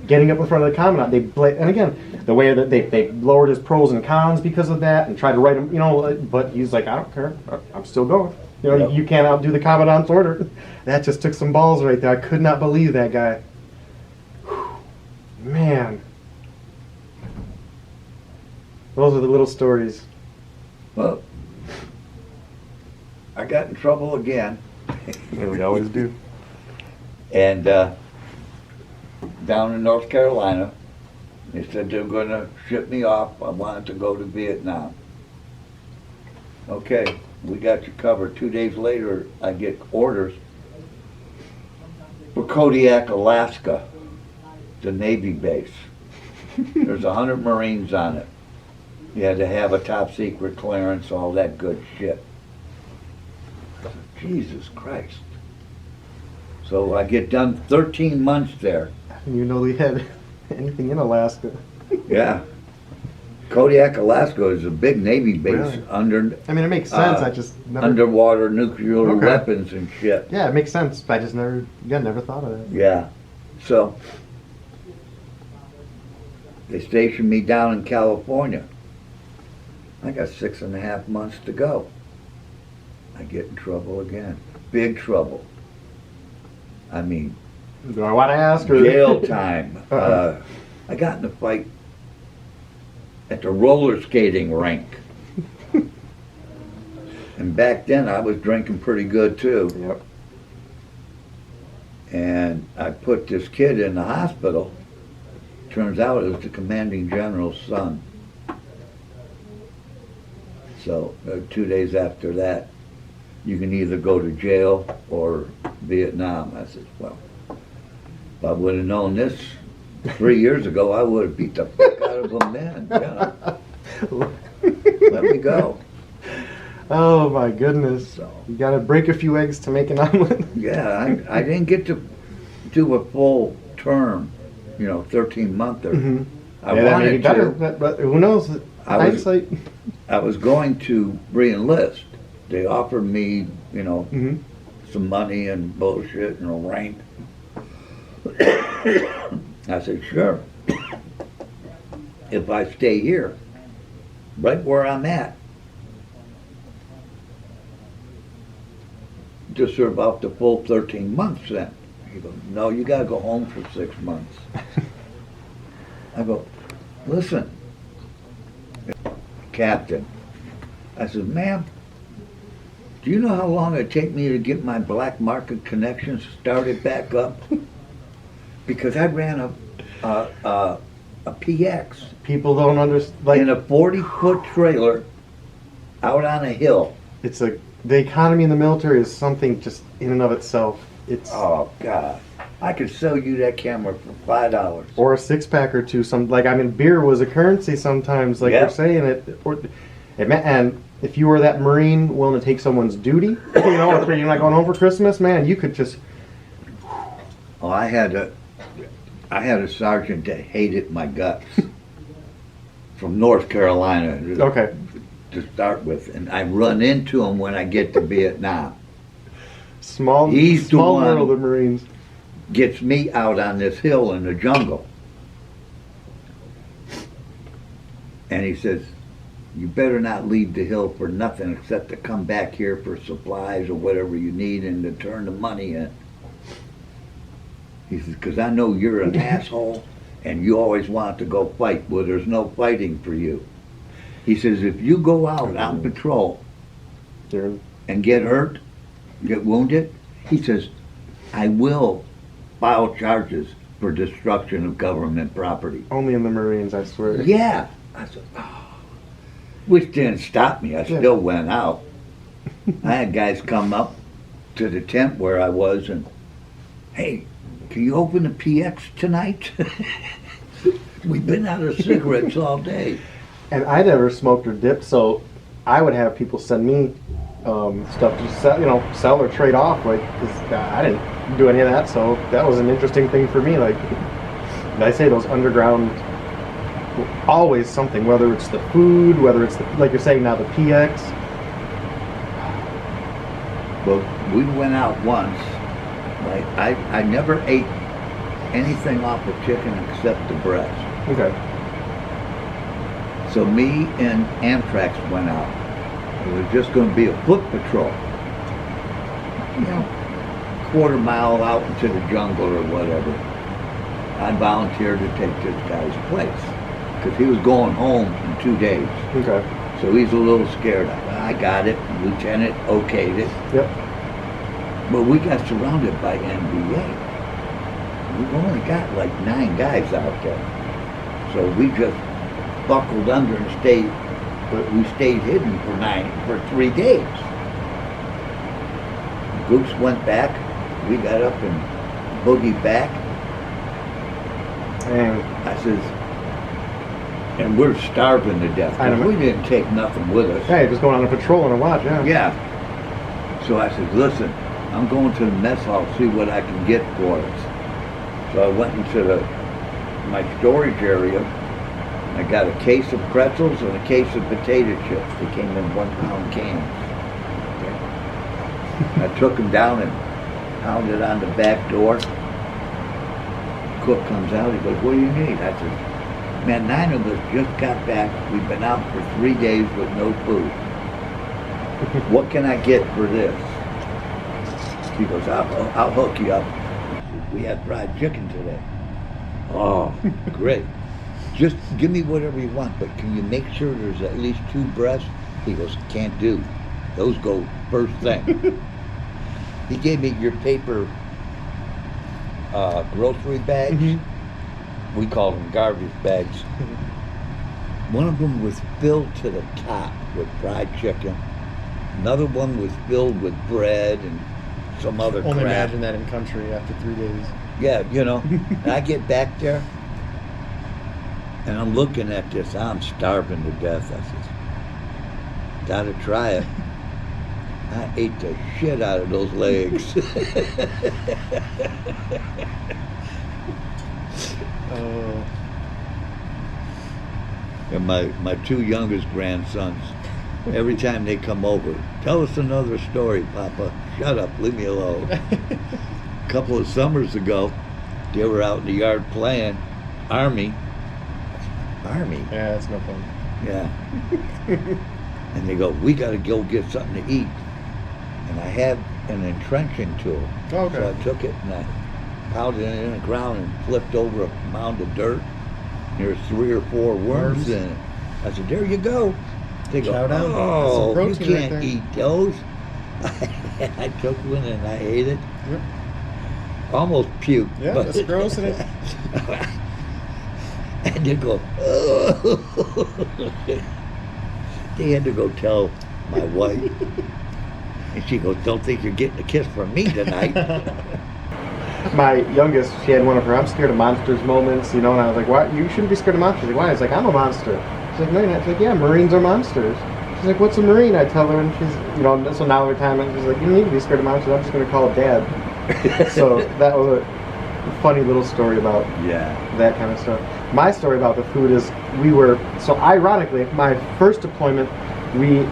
getting up in front of the commandant. And again, the way that they lowered his pros and cons because of that, and tried to write him, but he's like, "I don't care, I'm still going. Yep. You can't outdo the commandant's order." That just took some balls right there. I could not believe that guy. Whew. Man, those are the little stories. Well, I got in trouble again. Yeah, we always do. And down in North Carolina. They said they were gonna ship me off. I wanted to go to Vietnam. Okay, we got you covered. 2 days later, I get orders for Kodiak, Alaska, the Navy base. There's 100 Marines on it. You had to have a top secret clearance, all that good shit. Jesus Christ. So I get done 13 months there. You know they had anything in Alaska. Yeah. Kodiak, Alaska is a big Navy base Really? under I mean, it makes sense. I just never. underwater nuclear Okay. weapons and shit. Yeah, it makes sense. I just never, never thought of that. Yeah. So they stationed me down in California. I got 6.5 months to go. I get in trouble again. Big trouble. I mean, Do I want to ask? Or? jail time. I got in a fight at the roller skating rink. And back then I was drinking pretty good too. Yep. And I put this kid in the hospital. Turns out it was the commanding general's son. So 2 days after that, you can either go to jail or Vietnam. I said, well, if I would have known this 3 years ago, I would have beat the fuck out of them then. You know? Let me go. Oh my goodness. So, You got to break a few eggs to make an omelet. yeah, I didn't get to do a full term, 13-monther. Mhm. I Yeah, wanted you gotta, to. but who knows? I was- Hindsight. I was going to re-enlist. They offered me, Mhm. some money and bullshit and a rank. I said, sure. If I stay here, right where I'm at, to serve out the full 13 months then. He goes, no, you gotta go home for 6 months. I go, listen, Captain. I said, ma'am, do you know how long it'd take me to get my black market connections started back up? Because I ran a PX People don't understand. Like, in a 40-foot trailer out on a hill. it's the economy in the military is something just in and of itself. It's Oh, God. I could sell you that camera for $5. or a 6-pack or two. Beer was a currency sometimes. Like Yeah. we're saying and if you were that Marine willing to take someone's duty, if you're not going home for Christmas, man, you could just. Oh, I had a sergeant that hated my guts from North Carolina Okay. to start with, and I run into him when I get to Vietnam. Small He's the one- world of Marines. Gets me out on this hill in the jungle. And he says, you better not leave the hill for nothing except to come back here for supplies or whatever you need and to turn the money in. He says, because I know you're an asshole and you always want to go fight. Well, there's no fighting for you. He says, if you go out on patrol They're and get hurt, get wounded, he says, I will file charges for destruction of government property. only in the Marines, I swear. Yeah. I said, oh. Which didn't stop me. I Yeah. still went out. I had guys come up to the tent where I was and, hey, can you open the PX tonight? We've been out of cigarettes all day. And I never smoked or dipped, so I would have people send me stuff to sell or trade off. Like, 'cause I didn't do any of that, so that was an interesting thing for me. Like, I say those underground, always something. Whether it's the food, whether it's like you're saying now, the PX. But we went out once. Like I never ate anything off of chicken except the breast. Okay. So me and Amtrak went out. It was just going to be a foot patrol. Quarter mile out into the jungle or whatever. I volunteered to take this guy's place because he was going home in 2 days. Okay. So he's a little scared. I got it. Lieutenant okayed it. Yep. But we got surrounded by NVA. we've only got like 9 guys out there. So we just buckled under and stayed, but we stayed hidden for 3 days. Goose went back, we got up and boogied back. And I says, and we're starving to death, I know. 'cause we didn't take nothing with us. hey, just going on a patrol and a watch, yeah. Yeah. So I said, listen, I'm going to the mess hall to see what I can get for us. So I went into my storage area. I got a case of pretzels and a case of potato chips. They came in 1-pound cans. I took them down and pounded on the back door. Cook comes out, he goes, what do you need? I said, man, 9 of us just got back. We've been out for 3 days with no food. What can I get for this? He goes, I'll hook you up. We had fried chicken today. Oh, great. Just give me whatever you want, but can you make sure there's at least 2 breasts? He goes, can't do. Those go first thing. He gave me your paper grocery bags. We call them garbage bags. One of them was filled to the top with fried chicken. Another one was filled with bread and some other Only crap. imagine that in country after 3 days. Yeah, you know. And I get back there, and I'm looking at this. I'm starving to death. I says, gotta try it. I ate the shit out of those legs. Oh. And my 2 youngest grandsons, every time they come over, tell us another story, Papa. Shut up, leave me alone. A couple of summers ago, they were out in the yard playing Army. Yeah, that's no fun. Yeah. And they go, we got to go get something to eat. And I had an entrenching tool. Oh, okay. So I took it and I pounded it in the ground and flipped over a mound of dirt. There's 3 or 4 worms in it. I said, there you go. They go, Chow down. oh, That's you some protein right can't there." eat those. I took one and I ate it. Yep. Almost puked. Yeah, but- that's gross, isn't it? And they go, oh. They had to go tell my wife. And she goes, don't think you're getting a kiss from me tonight. My youngest, she had one of her "I'm scared of monsters" moments, you know, and I was like, "Why? You shouldn't be scared of monsters." She's like, "Why?" I was like, "I'm a monster." She's like, "No, you're not." She's like, "Yeah, Marines are monsters." She's like, "What's a Marine?" I tell her, and she's, you know, so now every time she's like, "You don't need to be scared of monsters. I'm just going to call Dad." So that was a funny little story about Yeah. that kind of stuff. My story about the food is so ironically, my first deployment,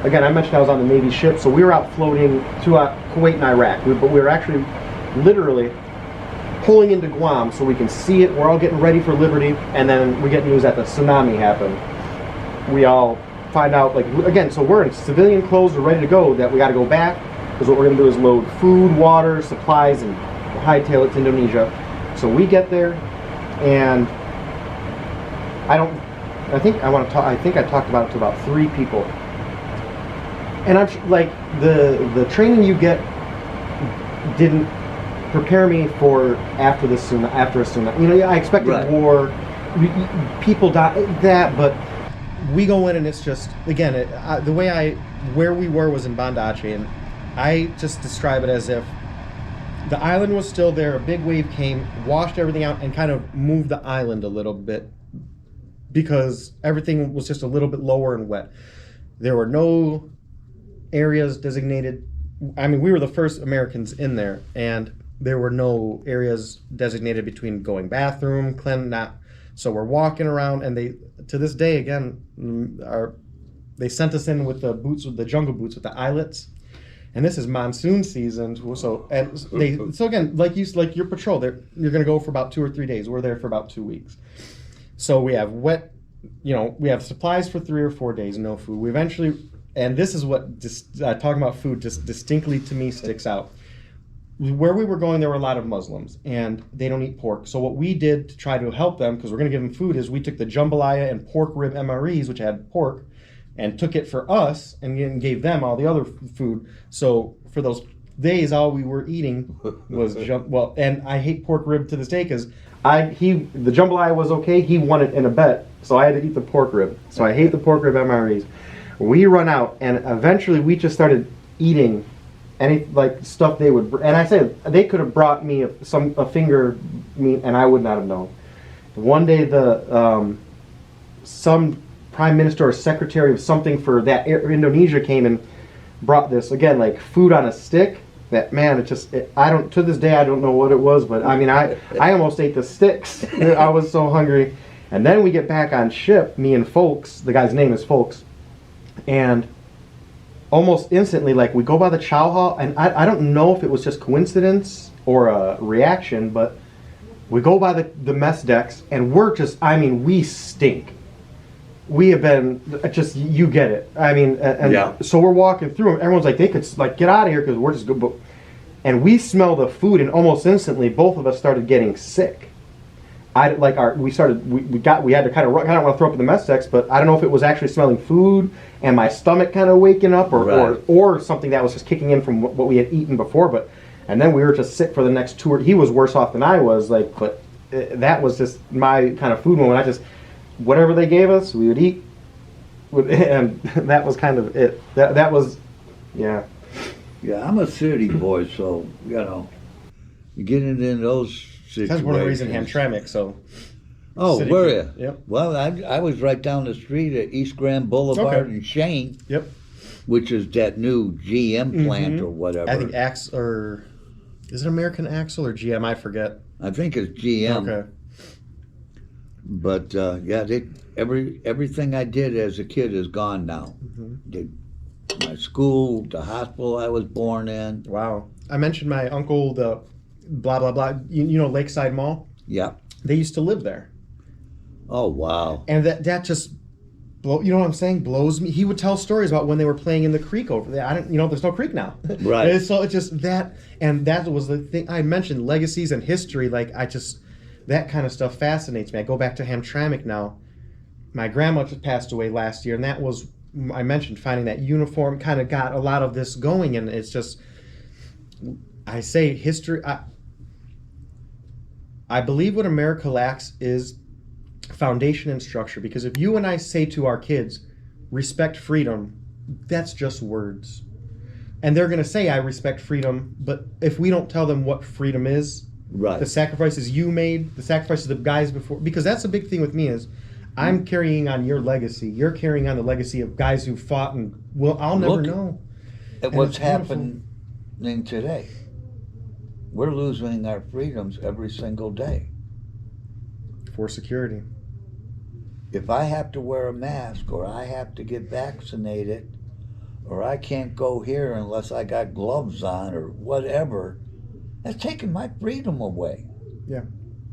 again, I mentioned I was on the Navy ship, so we were out floating to Kuwait and Iraq, but we were actually literally pulling into Guam so we can see it. We're all getting ready for liberty, and then we get news that the tsunami happened. We all find out, like, again, so we're in civilian clothes, we're ready to go, that we got to go back, because what we're going to do is load food, water, supplies, and hightail it to Indonesia. So we get there, and I think I talked about it to about 3 people. And I'm like, the training you get didn't prepare me for after a tsunami. You know, I expected Right. war, people die, but we go in and it's just, again, where we were was in Banda Aceh, and I just describe it as if the island was still there, a big wave came, washed everything out, and kind of moved the island a little bit because everything was just a little bit lower and wet. There were no areas designated. I mean, we were the first Americans in there, and there were no areas designated between going bathroom, so we're walking around, and they, to this day, again, they sent us in with the boots, with the jungle boots, with the eyelets, and this is monsoon season. So again, like your patrol, you're going to go for about 2 or 3 days. We're there for about 2 weeks. So we have we have supplies for 3 or 4 days, no food. We eventually, and this is what talking about food just distinctly to me sticks out. Where we were going, there were a lot of Muslims, and they don't eat pork. So what we did to try to help them, because we're going to give them food, is we took the jambalaya and pork rib MREs, which had pork, and took it for us and gave them all the other food. So for those days all we were eating was well, and I hate pork rib to this day because the jambalaya was okay. He won it in a bet, so I had to eat the pork rib. So I hate the pork rib MREs. We run out, and eventually we just started eating any like stuff they would. And I said they could have brought me a finger meat, and I would not have known. One day some prime minister or secretary of something for that Indonesia came and brought this again, like food on a stick. That man, I don't, to this day I don't know what it was, but I mean I almost ate the sticks. I was so hungry. And then we get back on ship, me and Folks, the guy's name is Folks, and almost instantly, like, we go by the chow hall, and I don't know if it was just coincidence or a reaction, but we go by the mess decks, and we're just, I mean, we stink. We have been, just, you get it. I mean, and Yeah. so we're walking through, and everyone's like, they could, like, get out of here, because we're just good. And we smell the food, and almost instantly, both of us started getting sick. We had to kind of want to throw up in the mess decks, but I don't know if it was actually smelling food and my stomach kind of waking up, or something that was just kicking in from what we had eaten before. And then we were just sick for the next 2 or he was worse off than I was. Like, but that was just my kind of food moment. Whatever they gave us, we would eat, and that was kind of it. That was, yeah. Yeah, I'm a city boy, so you know, you get into those situations. That's one of the reasons Hamtramck. So. Oh, City were kid. you? Yep. Well, I was right down the street at East Grand Boulevard Okay. in Shane, Yep. which is that new GM plant or whatever. I think is it American Axle or GM? I forget. I think it's GM. Okay. But yeah, everything I did as a kid is gone now. My school, the hospital I was born in. Wow. I mentioned my uncle, the blah blah blah. You know Lakeside Mall? Yeah. They used to live there, Oh wow. and that just you know what I'm saying? Blows me. He would tell stories about when they were playing in the creek over there. There's no creek now. Right. And so it's just that, and that was the thing I mentioned, legacies and history. Like that kind of stuff fascinates me. I go back to Hamtramck now. My grandma just passed away last year, and that was, I mentioned, finding that uniform kind of got a lot of this going, and it's just, I say history. I believe what America lacks is foundation and structure, because if you and I say to our kids, respect freedom, that's just words. And they're going to say, I respect freedom, but if we don't tell them what freedom is, Right. the sacrifices you made, the sacrifices of the guys before, because that's the big thing with me is I'm carrying on your legacy. You're carrying on the legacy of guys who fought, and I'll never Look know. At And what's it's beautiful. happening today. We're losing our freedoms every single day. For security. If I have to wear a mask, or I have to get vaccinated, or I can't go here unless I got gloves on, or whatever, that's taking my freedom away. Yeah.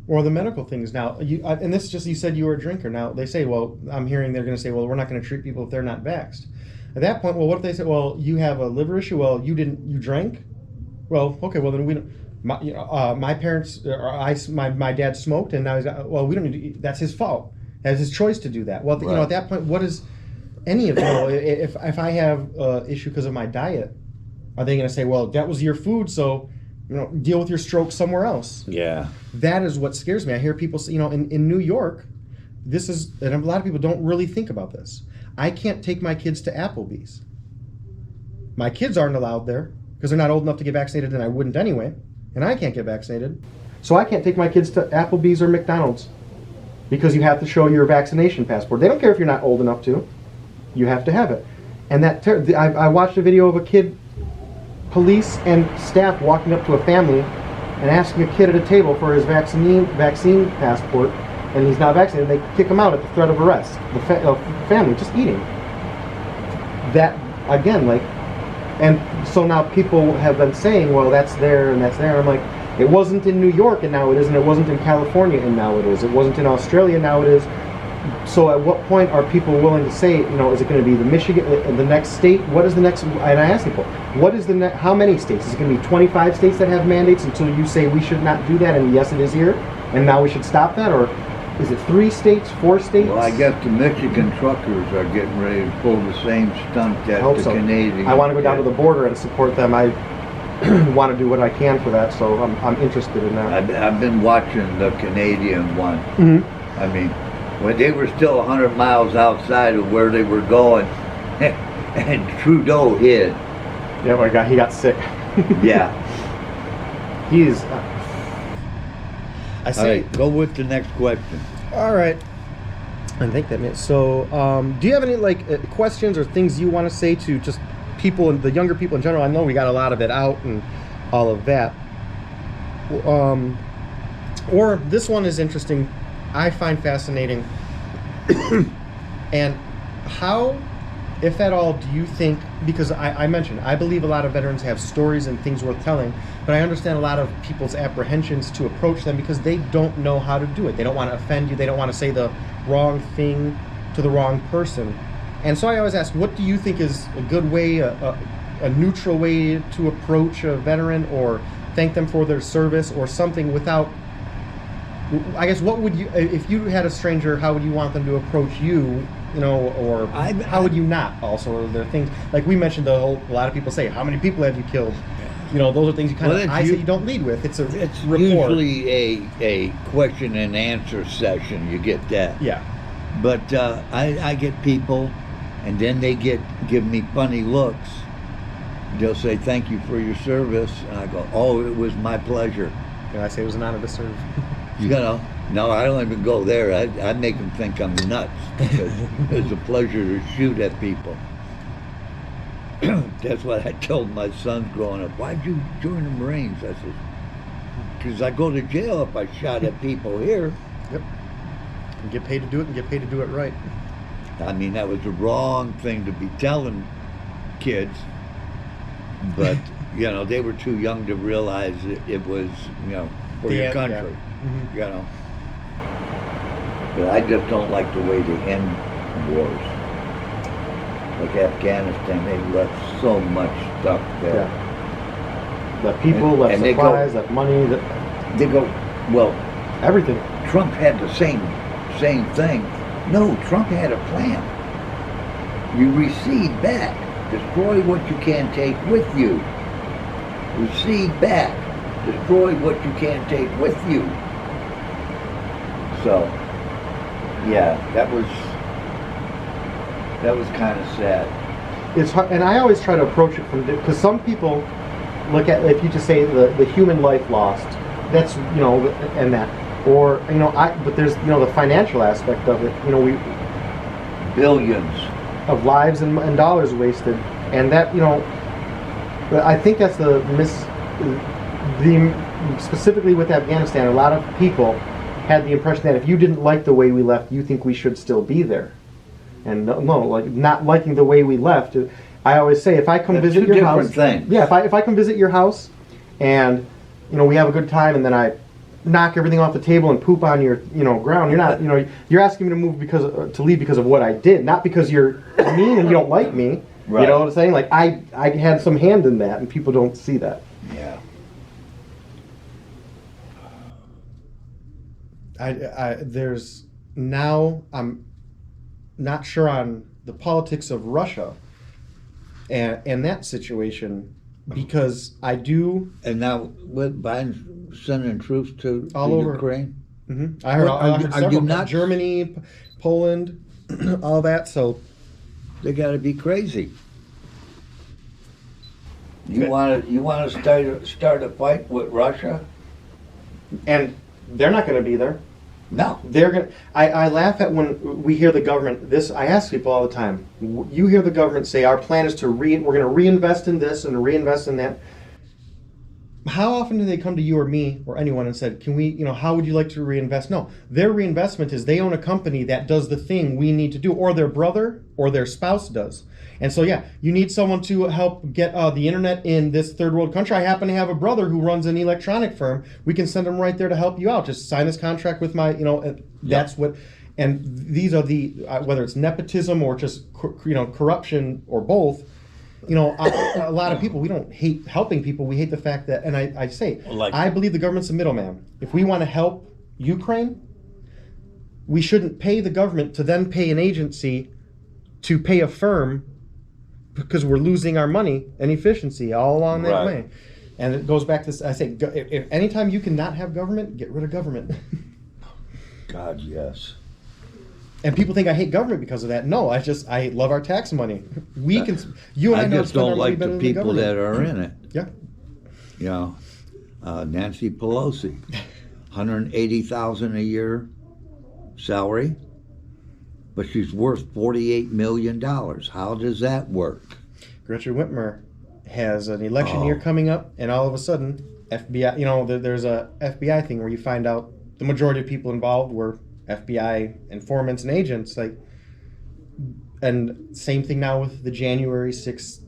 Or the medical things now. And this is just, you said you were a drinker. Now they say, well, I'm hearing they're going to say, well, we're not going to treat people if they're not vaxxed. At that point, well, what if they say, well, you have a liver issue? Well, you drank? Well, okay, well then we don't. My parents, my dad smoked, and now he's got, well, we don't need to. That's his fault. That's his choice to do that. Well, Right. at that point, what is any of it? If I have issue because of my diet, are they going to say, well, that was your food, so deal with your stroke somewhere else? Yeah. That is what scares me. I hear people say, in New York, this is, and a lot of people don't really think about this. I can't take my kids to Applebee's. My kids aren't allowed there because they're not old enough to get vaccinated, and I wouldn't anyway. And I can't get vaccinated. So I can't take my kids to Applebee's or McDonald's because you have to show your vaccination passport. They don't care if you're not old enough to. You have to have it. And I watched a video of a kid, police and staff walking up to a family and asking a kid at a table for his vaccine passport, and he's not vaccinated. They kick him out at the threat of arrest. The family just eating. That again, and so now people have been saying, well, that's there and that's there. I'm like, it wasn't in New York and now it is, and it wasn't in California and now it is. It wasn't in Australia, now it is. So at what point are people willing to say, is it going to be the Michigan, the next state? What is the next? And I ask people, what is how many states? Is it going to be 25 states that have mandates until you say we should not do that? And yes, it is here, and now we should stop that? Or is it 3 states, 4 states? Well, I guess the Michigan truckers are getting ready to pull the same stunt that I hope the so. Canadians I want to go down to did. the border and support them. want to do what I can for that. So I'm interested in that. I've been watching the Canadian one. Mm-hmm. I mean, when they were still 100 miles outside of where they were going, and Trudeau hid. Yeah, my God, he got sick. Yeah. He's. I All say. right, go with the next question. All right. I think that means so. Do you have any questions or things you want to say to just people and the younger people in general? I know we got a lot of it out and all of that. Or this one is interesting. I find fascinating. And how, if at all, do you think? Because I mentioned I believe a lot of veterans have stories and things worth telling, but I understand a lot of people's apprehensions to approach them because they don't know how to do it. They don't want to offend you. They don't want to say the wrong thing to the wrong person. And so I always ask, what do you think is a good way, a neutral way to approach a veteran or thank them for their service or something without, I guess, what would you, if you had a stranger, how would you want them to approach you, or how would you not also? Or are there things, like we mentioned, a lot of people say, how many people have you killed? Those are things you kind of, say you don't lead with. It's rapport. Usually a question and answer session. You get that. Yeah. But I get people, and then they give me funny looks. They'll say, "Thank you for your service," and I go, "Oh, it was my pleasure." Can I say it was an honor to serve? No, I don't even go there. I make them think I'm nuts because it's a pleasure to shoot at people. That's what I told my sons growing up. Why'd you join the Marines? I said, because I go to jail if I shot at people here. Yep. And get paid to do it and get paid to do it right. I mean, that was the wrong thing to be telling kids. But, they were too young to realize it was, for your country. Yeah. Mm-hmm. But I just don't like the way they end wars. Like Afghanistan, they left so much stuff there. Yeah. Left people, left supplies, left money. They go, well, everything. Trump had the same thing. No, Trump had a plan. You recede back. Destroy what you can't take with you. Recede back. Destroy what you can't take with you. So, yeah, that was kind of sad. It's hard, and I always try to approach it from, because some people look at, if you just say the human life lost, that's, and that, or, but there's, the financial aspect of it, we Billions of lives and dollars wasted, and that, I think that's specifically with Afghanistan, a lot of people had the impression that if you didn't like the way we left, you think we should still be there. And no, not liking the way we left. I always say, if I come visit your house, things. Yeah, if I come visit your house, and we have a good time, and then I knock everything off the table and poop on your ground, you're not you're asking me to move to leave because of what I did, not because you're mean and you don't like me. Right. You know what I'm saying? Like I had some hand in that, and people don't see that. Yeah. There's now I'm not sure on the politics of Russia and that situation, because I do. And now with Biden sending troops to all over Ukraine. Mm-hmm. I heard several, not Germany, Poland, all that. So they got to be crazy. You want to start a fight with Russia? And they're not going to be there. No. They're going to. I laugh at when we hear the government. I ask people all the time. You hear the government say, our plan is to we're going to reinvest in this and reinvest in that. How often do they come to you or me or anyone and said, can we, how would you like to reinvest? No, their reinvestment is they own a company that does the thing we need to do, or their brother or their spouse does. And so, yeah, you need someone to help get the internet in this third world country. I happen to have a brother who runs an electronic firm. We can send him right there to help you out. Just sign this contract with my, that's what, and these are the, whether it's nepotism or just, corruption or both. A lot of people, we don't hate helping people. We hate the fact that, and I say, I believe the government's a middleman. If we want to help Ukraine, we shouldn't pay the government to then pay an agency to pay a firm, because we're losing our money and efficiency all along that way. And it goes back to this. I say, if anytime you can not have government, get rid of government. God, yes. And people think I hate government because of that. No, I love our tax money. We can, you and I know just spend our don't money like better the than people government. that are in it. Yeah. You know, Nancy Pelosi, $180,000 a year salary, but she's worth $48 million. How does that work? Gretchen Whitmer has an election Oh. year coming up, and all of a sudden, FBI, there's a FBI thing where you find out the majority of people involved were FBI informants and agents. And same thing now with the January 6th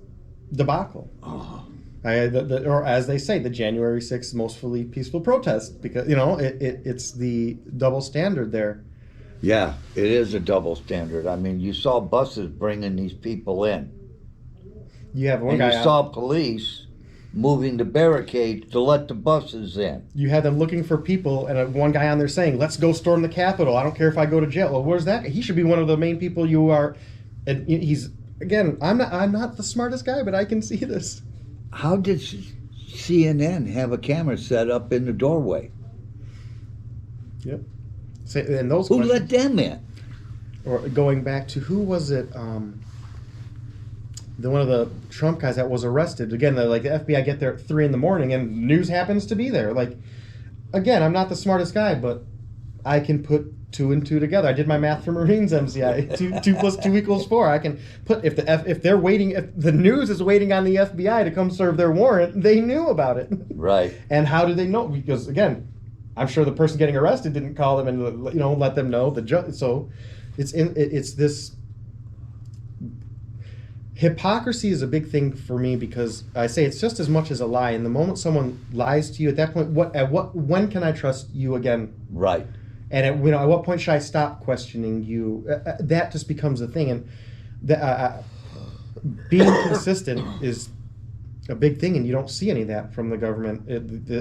debacle. Oh. Or as they say, the January 6th mostly peaceful protest, because it's the double standard there. Yeah, it is a double standard. I mean, you saw buses bringing these people in, You have one and guy. you saw police moving the barricades to let the buses in. You had them looking for people, and one guy on there saying, "Let's go storm the Capitol. I don't care if I go to jail." Well, where's that? He should be one of the main people you are. And he's again. I'm not the smartest guy, but I can see this. How did CNN have a camera set up in the doorway? Yep. So, and those Who questions, let them in? or going back to who was it? The one of the Trump guys that was arrested. Again, the FBI get there at 3 a.m. and news happens to be there. Again, I'm not the smartest guy, but I can put 2 and 2 together. I did my math for Marines MCI. 2 plus 2 equals 4. I can put if they're waiting, if the news is waiting on the FBI to come serve their warrant, they knew about it. Right. And how do they know? Because again, I'm sure the person getting arrested didn't call them and let them know. So it's this hypocrisy is a big thing for me, because I say it's just as much as a lie. And the moment someone lies to you, at that point, when can I trust you again? Right. And at what point should I stop questioning you? That just becomes a thing, and being consistent is a big thing, and you don't see any of that from the government.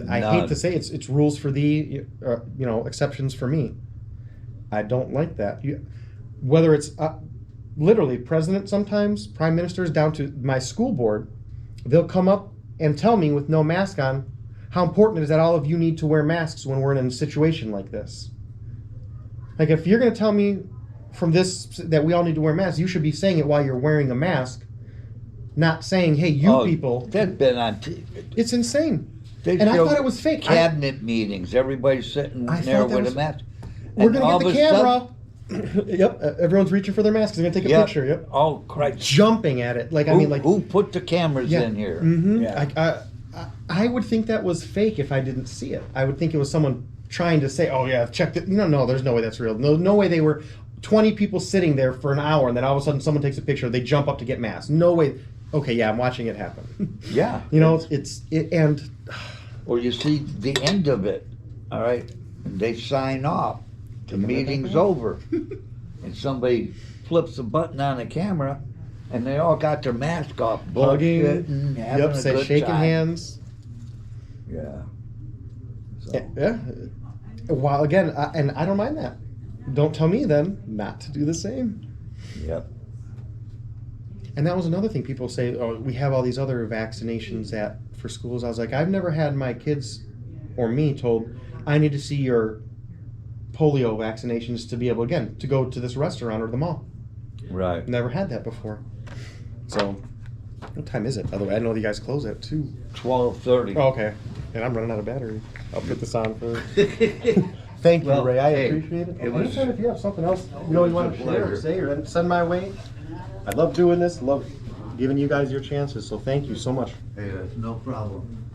I hate None. to say it's rules for thee, exceptions for me. I don't like that. Whether it's literally president, sometimes prime ministers, down to my school board, they'll come up and tell me with no mask on how important it is that all of you need to wear masks when we're in a situation like this. If you're going to tell me from this that we all need to wear masks, you should be saying it while you're wearing a mask, not saying, "Hey, you people." That's been on TV. It's insane. They And I show thought it was fake. Cabinet meetings, everybody's sitting I there thought that with was- a mask. We're And going all to of get the a camera. Yep, everyone's reaching for their masks. They're going to take a Yep. picture. Yep. Oh, Christ. Jumping at it. Who put the cameras Yeah. in here? Mm-hmm. Yeah. I would think that was fake if I didn't see it. I would think it was someone trying to say, "Oh yeah, check it." No, there's no way that's real. No way they were 20 people sitting there for an hour, and then all of a sudden someone takes a picture. They jump up to get masks. No way. Okay, yeah, I'm watching it happen. Yeah. And Or you see the end of it, all right? And they sign off. The meeting's over. And somebody flips a button on the camera, and they all got their mask off, hugging, bullshitting, having a good shaking time. hands. Yeah. So, Yeah. While again, and I don't mind that. Don't tell me then not to do the same. yep. And that was another thing people say, "Oh, we have all these other vaccinations for schools." I was like, I've never had my kids or me told, "I need to see your polio vaccinations to be able, again, to go to this restaurant or the mall." Right. Never had that before. So, what time is it, by the way? I know you guys close at 2. 12:30. Oh, okay. And I'm running out of battery. I'll put this on for... Thank you, Well, Ray. I hey, appreciate it. it was- Anytime if you have something else you want to share or pleasure. say or send my way, I love doing this. Love giving you guys your chances. So thank you so much. Hey, that's no problem.